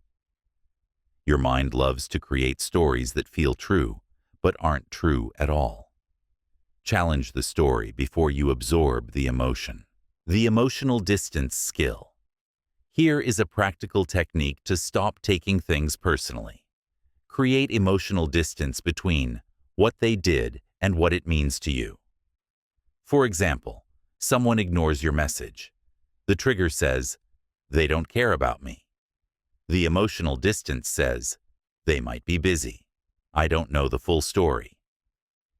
Your mind loves to create stories that feel true, but aren't true at all. Challenge the story before you absorb the emotion. The emotional distance skill. Here is a practical technique to stop taking things personally. Create emotional distance between what they did and what it means to you. For example, someone ignores your message. The trigger says, they don't care about me. The emotional distance says, they might be busy. I don't know the full story.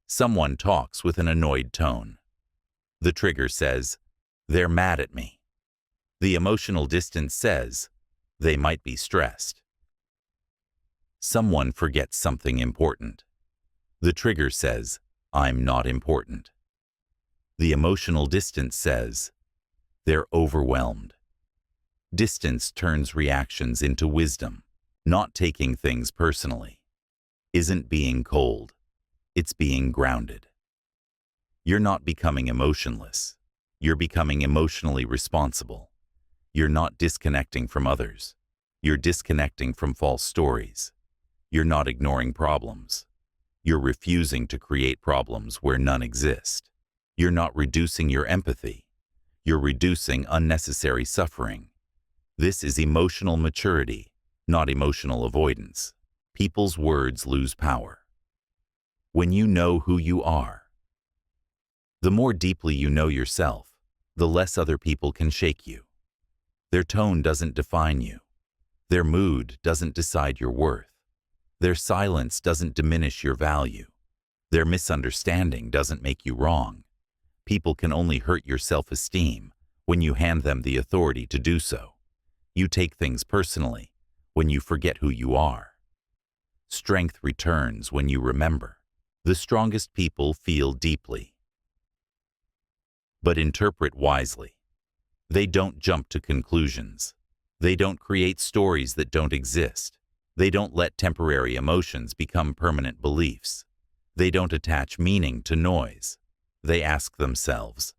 Someone talks with an annoyed tone. The trigger says, they're mad at me. The emotional distance says, they might be stressed. Someone forgets something important. The trigger says, I'm not important. The emotional distance says, they're overwhelmed. Distance turns reactions into wisdom. Not taking things personally isn't being cold. It's being grounded. You're not becoming emotionless. You're becoming emotionally responsible. You're not disconnecting from others. You're disconnecting from false stories. You're not ignoring problems. You're refusing to create problems where none exist. You're not reducing your empathy. You're reducing unnecessary suffering. This is emotional maturity, not emotional avoidance. People's words lose power when you know who you are. The more deeply you know yourself, the less other people can shake you. Their tone doesn't define you. Their mood doesn't decide your worth. Their silence doesn't diminish your value. Their misunderstanding doesn't make you wrong. People can only hurt your self-esteem when you hand them the authority to do so. You take things personally when you forget who you are. Strength returns when you remember. The strongest people feel deeply, but interpret wisely. They don't jump to conclusions. They don't create stories that don't exist. They don't let temporary emotions become permanent beliefs. They don't attach meaning to noise. They ask themselves,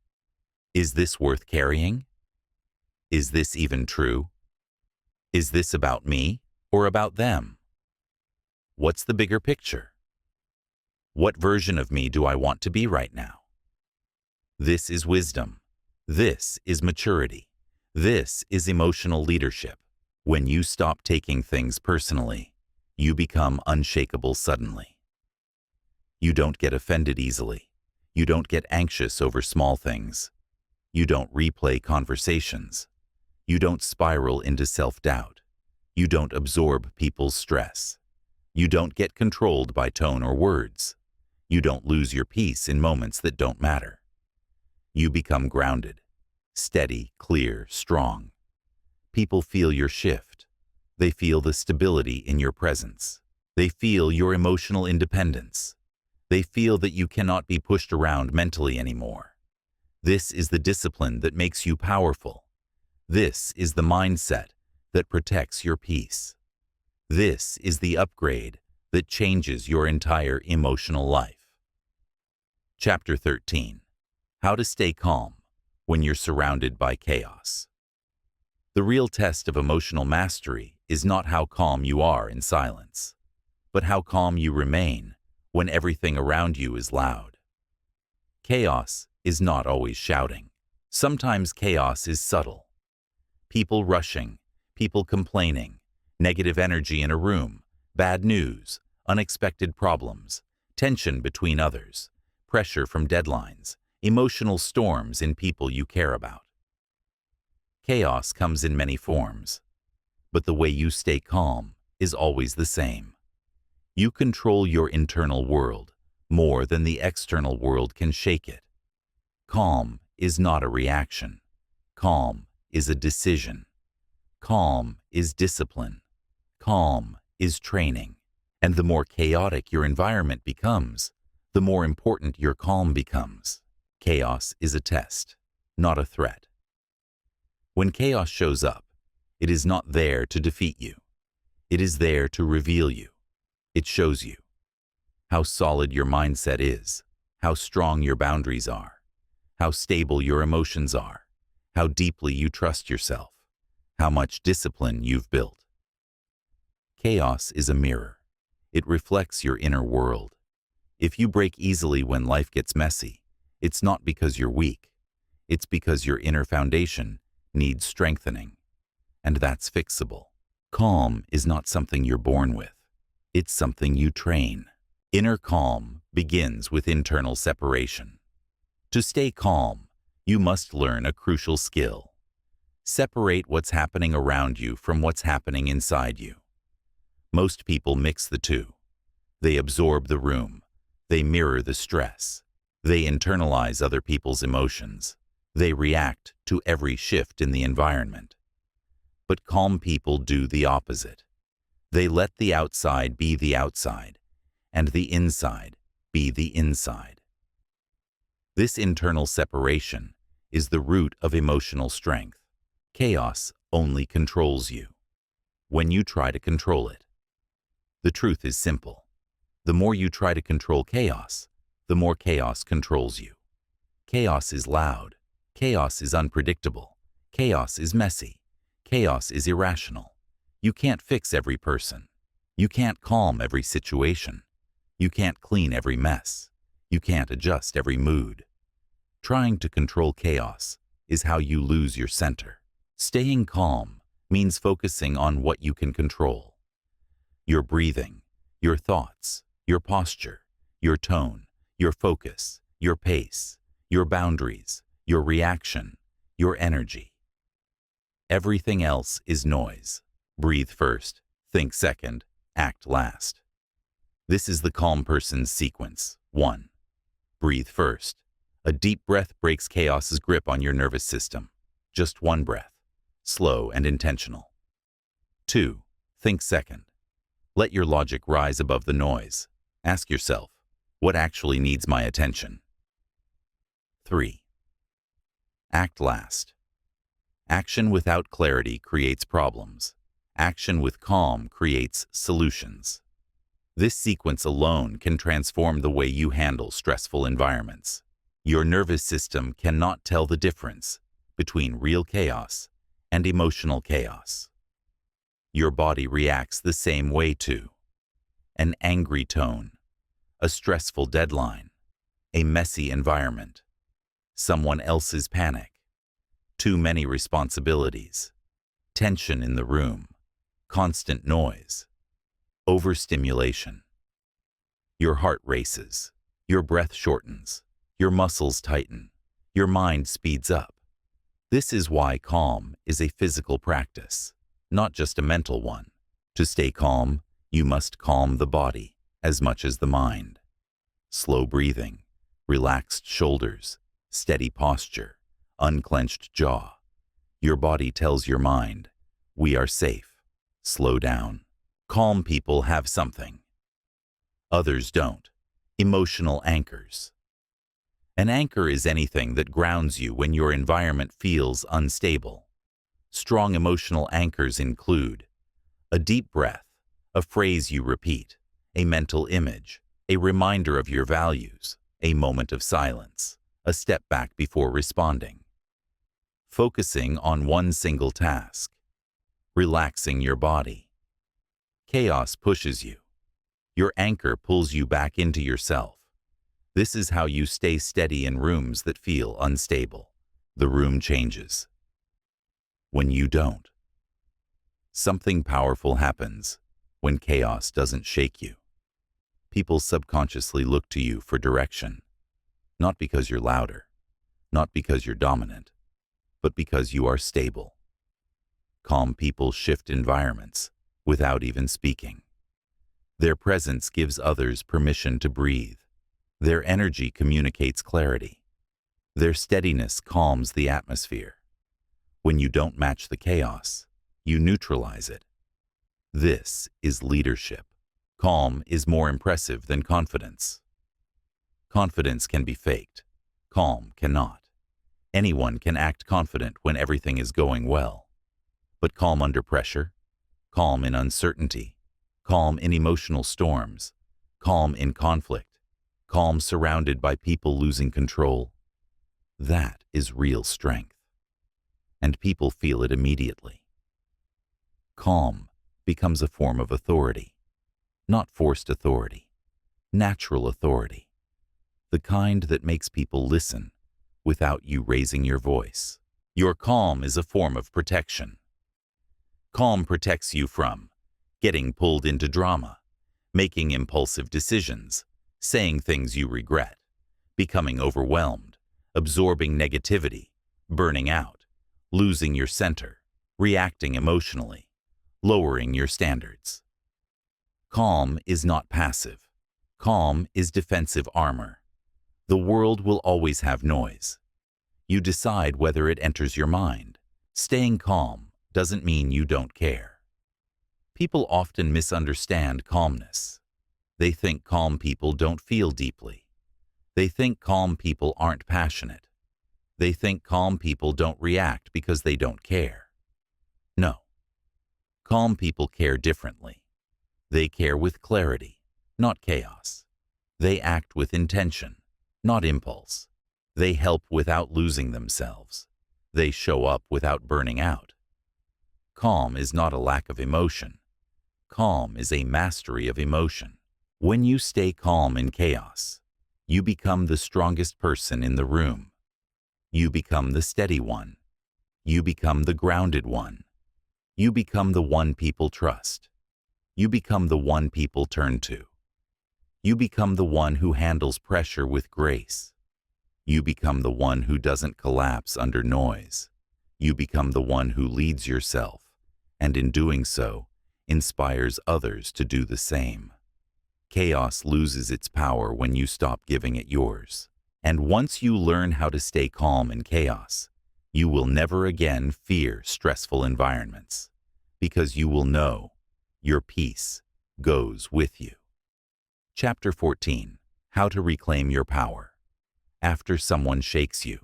is this worth carrying? Is this even true? Is this about me or about them? What's the bigger picture? What version of me do I want to be right now? This is wisdom. This is maturity. This is emotional leadership. When you stop taking things personally, you become unshakable suddenly. You don't get offended easily. You don't get anxious over small things. You don't replay conversations. You don't spiral into self-doubt. You don't absorb people's stress. You don't get controlled by tone or words. You don't lose your peace in moments that don't matter. You become grounded, steady, clear, strong. People feel your shift. They feel the stability in your presence. They feel your emotional independence. They feel that you cannot be pushed around mentally anymore. This is the discipline that makes you powerful. This is the mindset that protects your peace. This is the upgrade that changes your entire emotional life. Chapter 13. How to stay calm when you're surrounded by chaos. The real test of emotional mastery is not how calm you are in silence, but how calm you remain when everything around you is loud. Chaos is not always shouting. Sometimes chaos is subtle. People rushing, people complaining, negative energy in a room, bad news, unexpected problems, tension between others, pressure from deadlines, emotional storms in people you care about. Chaos comes in many forms, but the way you stay calm is always the same. You control your internal world more than the external world can shake it. Calm is not a reaction. Calm is a decision. Calm is discipline. Calm is training. And the more chaotic your environment becomes, the more important your calm becomes. Chaos is a test, not a threat. When chaos shows up, it is not there to defeat you. It is there to reveal you. It shows you how solid your mindset is, how strong your boundaries are, how stable your emotions are, how deeply you trust yourself, how much discipline you've built. Chaos is a mirror. It reflects your inner world. If you break easily when life gets messy, it's not because you're weak. It's because your inner foundation needs strengthening. And that's fixable. Calm is not something you're born with. It's something you train. Inner calm begins with internal separation. To stay calm, you must learn a crucial skill. Separate what's happening around you from what's happening inside you. Most people mix the two. They absorb the room. They mirror the stress. They internalize other people's emotions. They react to every shift in the environment. But calm people do the opposite. They let the outside be the outside, and the inside be the inside. This internal separation is the root of emotional strength. Chaos only controls you when you try to control it. The truth is simple. The more you try to control chaos, the more chaos controls you. Chaos is loud. Chaos is unpredictable. Chaos is messy. Chaos is irrational. You can't fix every person. You can't calm every situation. You can't clean every mess. You can't adjust every mood. Trying to control chaos is how you lose your center. Staying calm means focusing on what you can control. Your breathing, your thoughts, your posture, your tone, your focus, your pace, your boundaries, your reaction, your energy. Everything else is noise. Breathe first, think second, act last. This is the calm person's sequence. 1. Breathe first. A deep breath breaks chaos's grip on your nervous system. Just one breath, slow and intentional. 2. Think second. Let your logic rise above the noise. Ask yourself, what actually needs my attention? 3. Act last. Action without clarity creates problems. Action with calm creates solutions. This sequence alone can transform the way you handle stressful environments. Your nervous system cannot tell the difference between real chaos and emotional chaos. Your body reacts the same way to an angry tone, a stressful deadline, a messy environment, someone else's panic, too many responsibilities, tension in the room, constant noise, overstimulation. Your heart races, your breath shortens, your muscles tighten, your mind speeds up. This is why calm is a physical practice, not just a mental one. To stay calm, you must calm the body as much as the mind. Slow breathing, relaxed shoulders, steady posture, unclenched jaw. Your body tells your mind, we are safe. Slow down. Calm people have something. Others don't. Emotional anchors. An anchor is anything that grounds you when your environment feels unstable. Strong emotional anchors include a deep breath, a phrase you repeat, a mental image, a reminder of your values, a moment of silence, a step back before responding. Focusing on one single task. Relaxing your body. Chaos pushes you. Your anchor pulls you back into yourself. This is how you stay steady in rooms that feel unstable. The room changes. When you don't. Something powerful happens when chaos doesn't shake you. People subconsciously look to you for direction, not because you're louder, not because you're dominant, but because you are stable. Calm people shift environments without even speaking. Their presence gives others permission to breathe. Their energy communicates clarity. Their steadiness calms the atmosphere. When you don't match the chaos, you neutralize it. This is leadership. Calm is more impressive than confidence. Confidence can be faked. Calm cannot. Anyone can act confident when everything is going well. But calm under pressure, calm in uncertainty, calm in emotional storms, calm in conflict, calm surrounded by people losing control. That is real strength. And people feel it immediately. Calm becomes a form of authority, not forced authority, natural authority, the kind that makes people listen without you raising your voice. Your calm is a form of protection. Calm protects you from getting pulled into drama, making impulsive decisions, saying things you regret, becoming overwhelmed, absorbing negativity, burning out, losing your center, reacting emotionally, lowering your standards. Calm is not passive. Calm is defensive armor. The world will always have noise. You decide whether it enters your mind. Staying calm doesn't mean you don't care. People often misunderstand calmness. They think calm people don't feel deeply. They think calm people aren't passionate. They think calm people don't react because they don't care. No. Calm people care differently. They care with clarity, not chaos. They act with intention, not impulse. They help without losing themselves. They show up without burning out. Calm is not a lack of emotion. Calm is a mastery of emotion. When you stay calm in chaos, you become the strongest person in the room. You become the steady one. You become the grounded one. You become the one people trust. You become the one people turn to. You become the one who handles pressure with grace. You become the one who doesn't collapse under noise. You become the one who leads yourself, and in doing so, inspires others to do the same. Chaos loses its power when you stop giving it yours. And once you learn how to stay calm in chaos, you will never again fear stressful environments, because you will know your peace goes with you. Chapter 14. How to reclaim your power. After someone shakes you.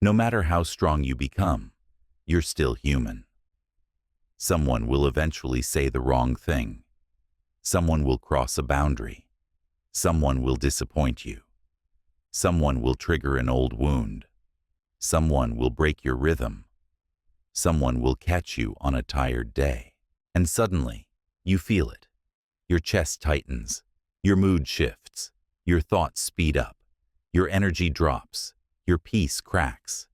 No matter how strong you become, you're still human. Someone will eventually say the wrong thing. Someone will cross a boundary. Someone will disappoint you. Someone will trigger an old wound. Someone will break your rhythm. Someone will catch you on a tired day. And suddenly, you feel it. Your chest tightens. Your mood shifts. Your thoughts speed up. Your energy drops. Your peace cracks.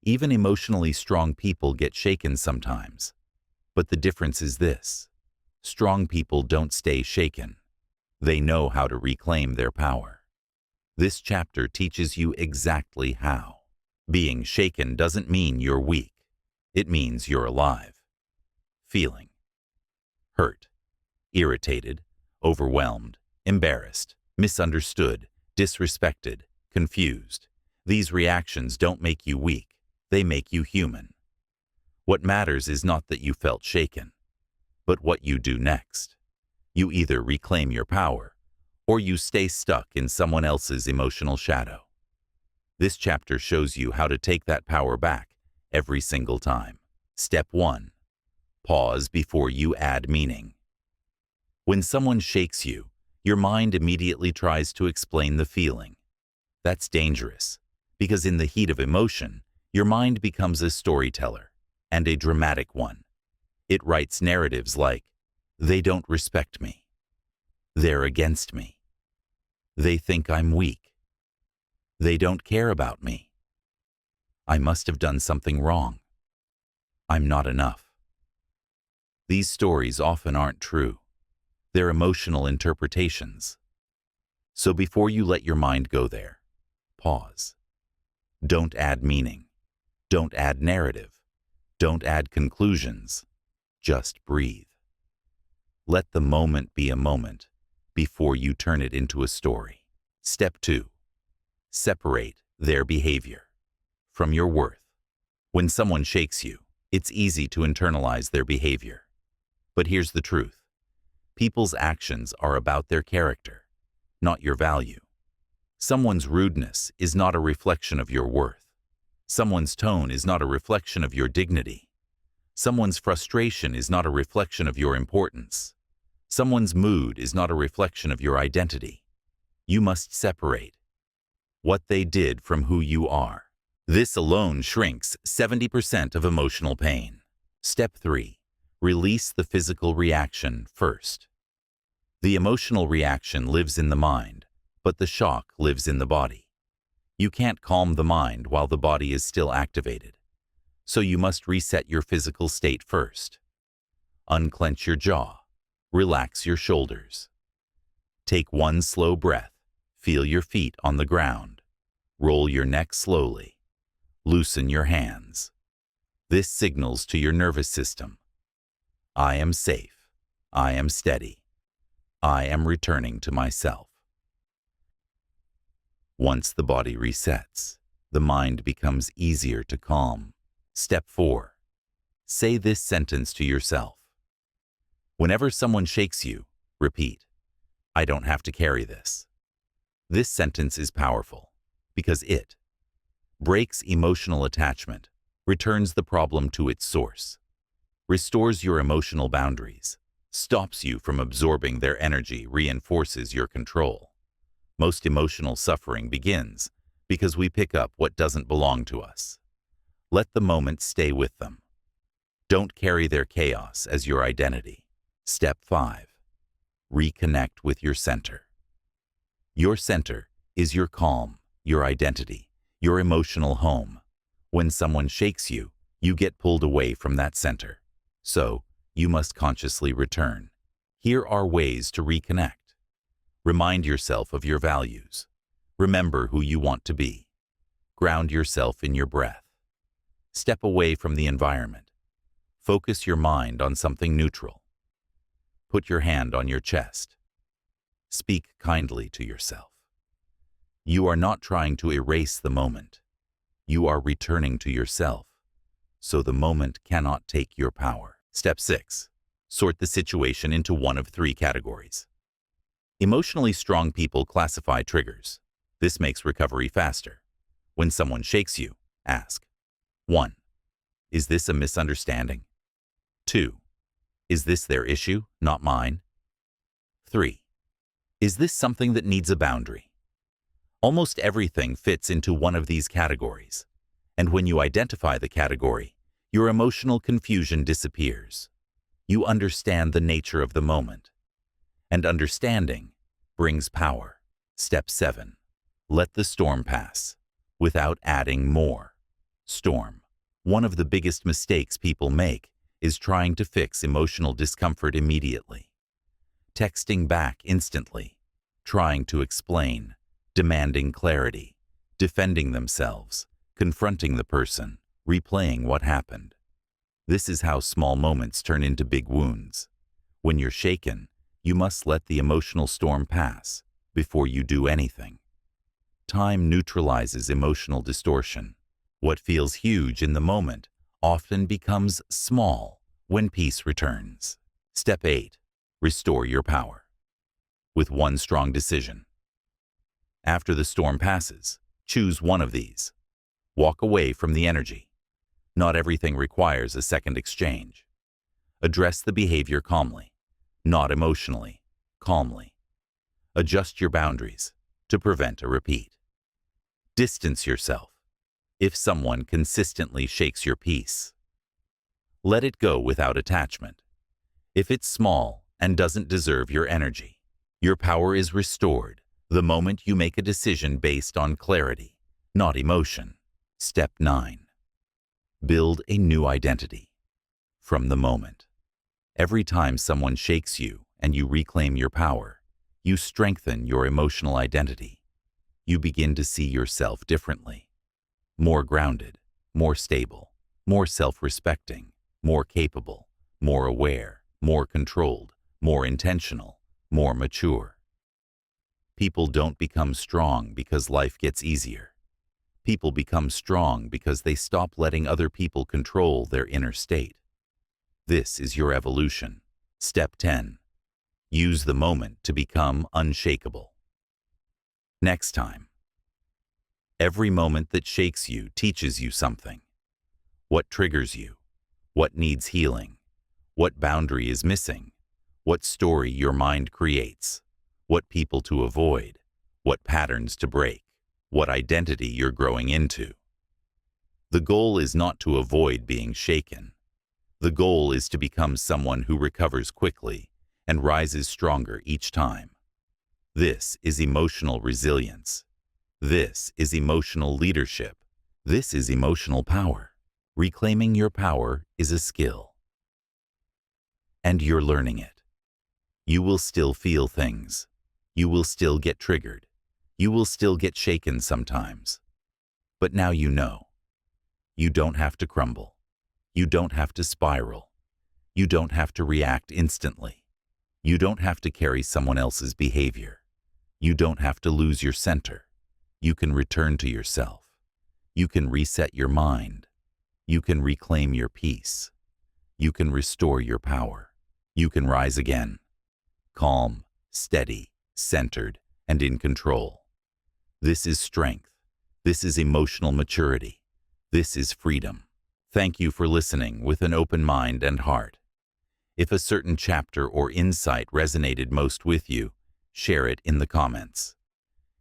Even emotionally strong people get shaken sometimes. But the difference is this. Strong people don't stay shaken. They know how to reclaim their power. This chapter teaches you exactly how. Being shaken doesn't mean you're weak. It means you're alive. Feeling hurt, irritated, overwhelmed, embarrassed, misunderstood, disrespected, confused. These reactions don't make you weak. They make you human. What matters is not that you felt shaken, but what you do next. You either reclaim your power, or you stay stuck in someone else's emotional shadow. This chapter shows you how to take that power back every single time. Step 1. Pause before you add meaning. When someone shakes you, your mind immediately tries to explain the feeling. That's dangerous, because in the heat of emotion, your mind becomes a storyteller, and a dramatic one. It writes narratives like, "They don't respect me. They're against me. They think I'm weak. They don't care about me. I must have done something wrong. I'm not enough." These stories often aren't true. They're emotional interpretations. So before you let your mind go there, pause. Don't add meaning. Don't add narrative. Don't add conclusions. Just breathe. Let the moment be a moment before you turn it into a story. Step 2. Separate their behavior from your worth. When someone shakes you, it's easy to internalize their behavior. But here's the truth. People's actions are about their character, not your value. Someone's rudeness is not a reflection of your worth. Someone's tone is not a reflection of your dignity. Someone's frustration is not a reflection of your importance. Someone's mood is not a reflection of your identity. You must separate what they did from who you are. This alone shrinks 70% of emotional pain. Step 3. Release the physical reaction first. The emotional reaction lives in the mind, but the shock lives in the body. You can't calm the mind while the body is still activated. So you must reset your physical state first. Unclench your jaw. Relax your shoulders. Take one slow breath. Feel your feet on the ground. Roll your neck slowly. Loosen your hands. This signals to your nervous system. I am safe. I am steady. I am returning to myself. Once the body resets, the mind becomes easier to calm. Step 4. Say this sentence to yourself. Whenever someone shakes you, repeat, "I don't have to carry this." This sentence is powerful because it breaks emotional attachment, returns the problem to its source, restores your emotional boundaries, stops you from absorbing their energy, reinforces your control. Most emotional suffering begins because we pick up what doesn't belong to us. Let the moment stay with them. Don't carry their chaos as your identity. Step 5. Reconnect with your center. Your center is your calm, your identity, your emotional home. When someone shakes you, you get pulled away from that center. So, you must consciously return. Here are ways to reconnect. Remind yourself of your values. Remember who you want to be. Ground yourself in your breath. Step away from the environment. Focus your mind on something neutral. Put your hand on your chest. Speak kindly to yourself. You are not trying to erase the moment. You are returning to yourself, so the moment cannot take your power. Step 6. Sort the situation into one of three categories. Emotionally strong people classify triggers. This makes recovery faster. When someone shakes you, ask: 1. Is this a misunderstanding? 2. Is this their issue, not mine? 3. Is this something that needs a boundary? Almost everything fits into one of these categories, and when you identify the category, your emotional confusion disappears. You understand the nature of the moment, and understanding brings power. Step 7. Let the storm pass, without adding more. Storm. One of the biggest mistakes people make is trying to fix emotional discomfort immediately. Texting back instantly, trying to explain, demanding clarity, defending themselves, confronting the person, replaying what happened. This is how small moments turn into big wounds. When you're shaken, you must let the emotional storm pass before you do anything. Time neutralizes emotional distortion. What feels huge in the moment often becomes small when peace returns. Step 8. Restore your power. With one strong decision. After the storm passes, choose one of these. Walk away from the energy. Not everything requires a second exchange. Address the behavior calmly, not emotionally, calmly. Adjust your boundaries to prevent a repeat. Distance yourself. If someone consistently shakes your peace, let it go without attachment. If it's small and doesn't deserve your energy, your power is restored the moment you make a decision based on clarity, not emotion. Step 9. Build a new identity. From the moment. Every time someone shakes you and you reclaim your power, you strengthen your emotional identity. You begin to see yourself differently. More grounded, more stable, more self-respecting, more capable, more aware, more controlled, more intentional, more mature. People don't become strong because life gets easier. People become strong because they stop letting other people control their inner state. This is your evolution. Step 10. Use the moment to become unshakable. Next time. Every moment that shakes you teaches you something. What triggers you? What needs healing? What boundary is missing? What story your mind creates? What people to avoid? What patterns to break? What identity you're growing into? The goal is not to avoid being shaken. The goal is to become someone who recovers quickly and rises stronger each time. This is emotional resilience. This is emotional leadership. This is emotional power. Reclaiming your power is a skill. And you're learning it. You will still feel things. You will still get triggered. You will still get shaken sometimes. But now you know. You don't have to crumble. You don't have to spiral. You don't have to react instantly. You don't have to carry someone else's behavior. You don't have to lose your center. You can return to yourself. You can reset your mind. You can reclaim your peace. You can restore your power. You can rise again. Calm, steady, centered, and in control. This is strength. This is emotional maturity. This is freedom. Thank you for listening with an open mind and heart. If a certain chapter or insight resonated most with you, share it in the comments.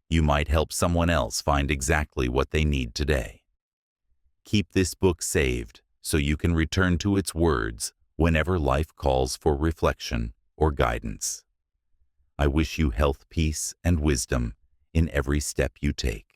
You might help someone else find exactly what they need today. Keep this book saved so you can return to its words whenever life calls for reflection or guidance. I wish you health, peace, and wisdom in every step you take.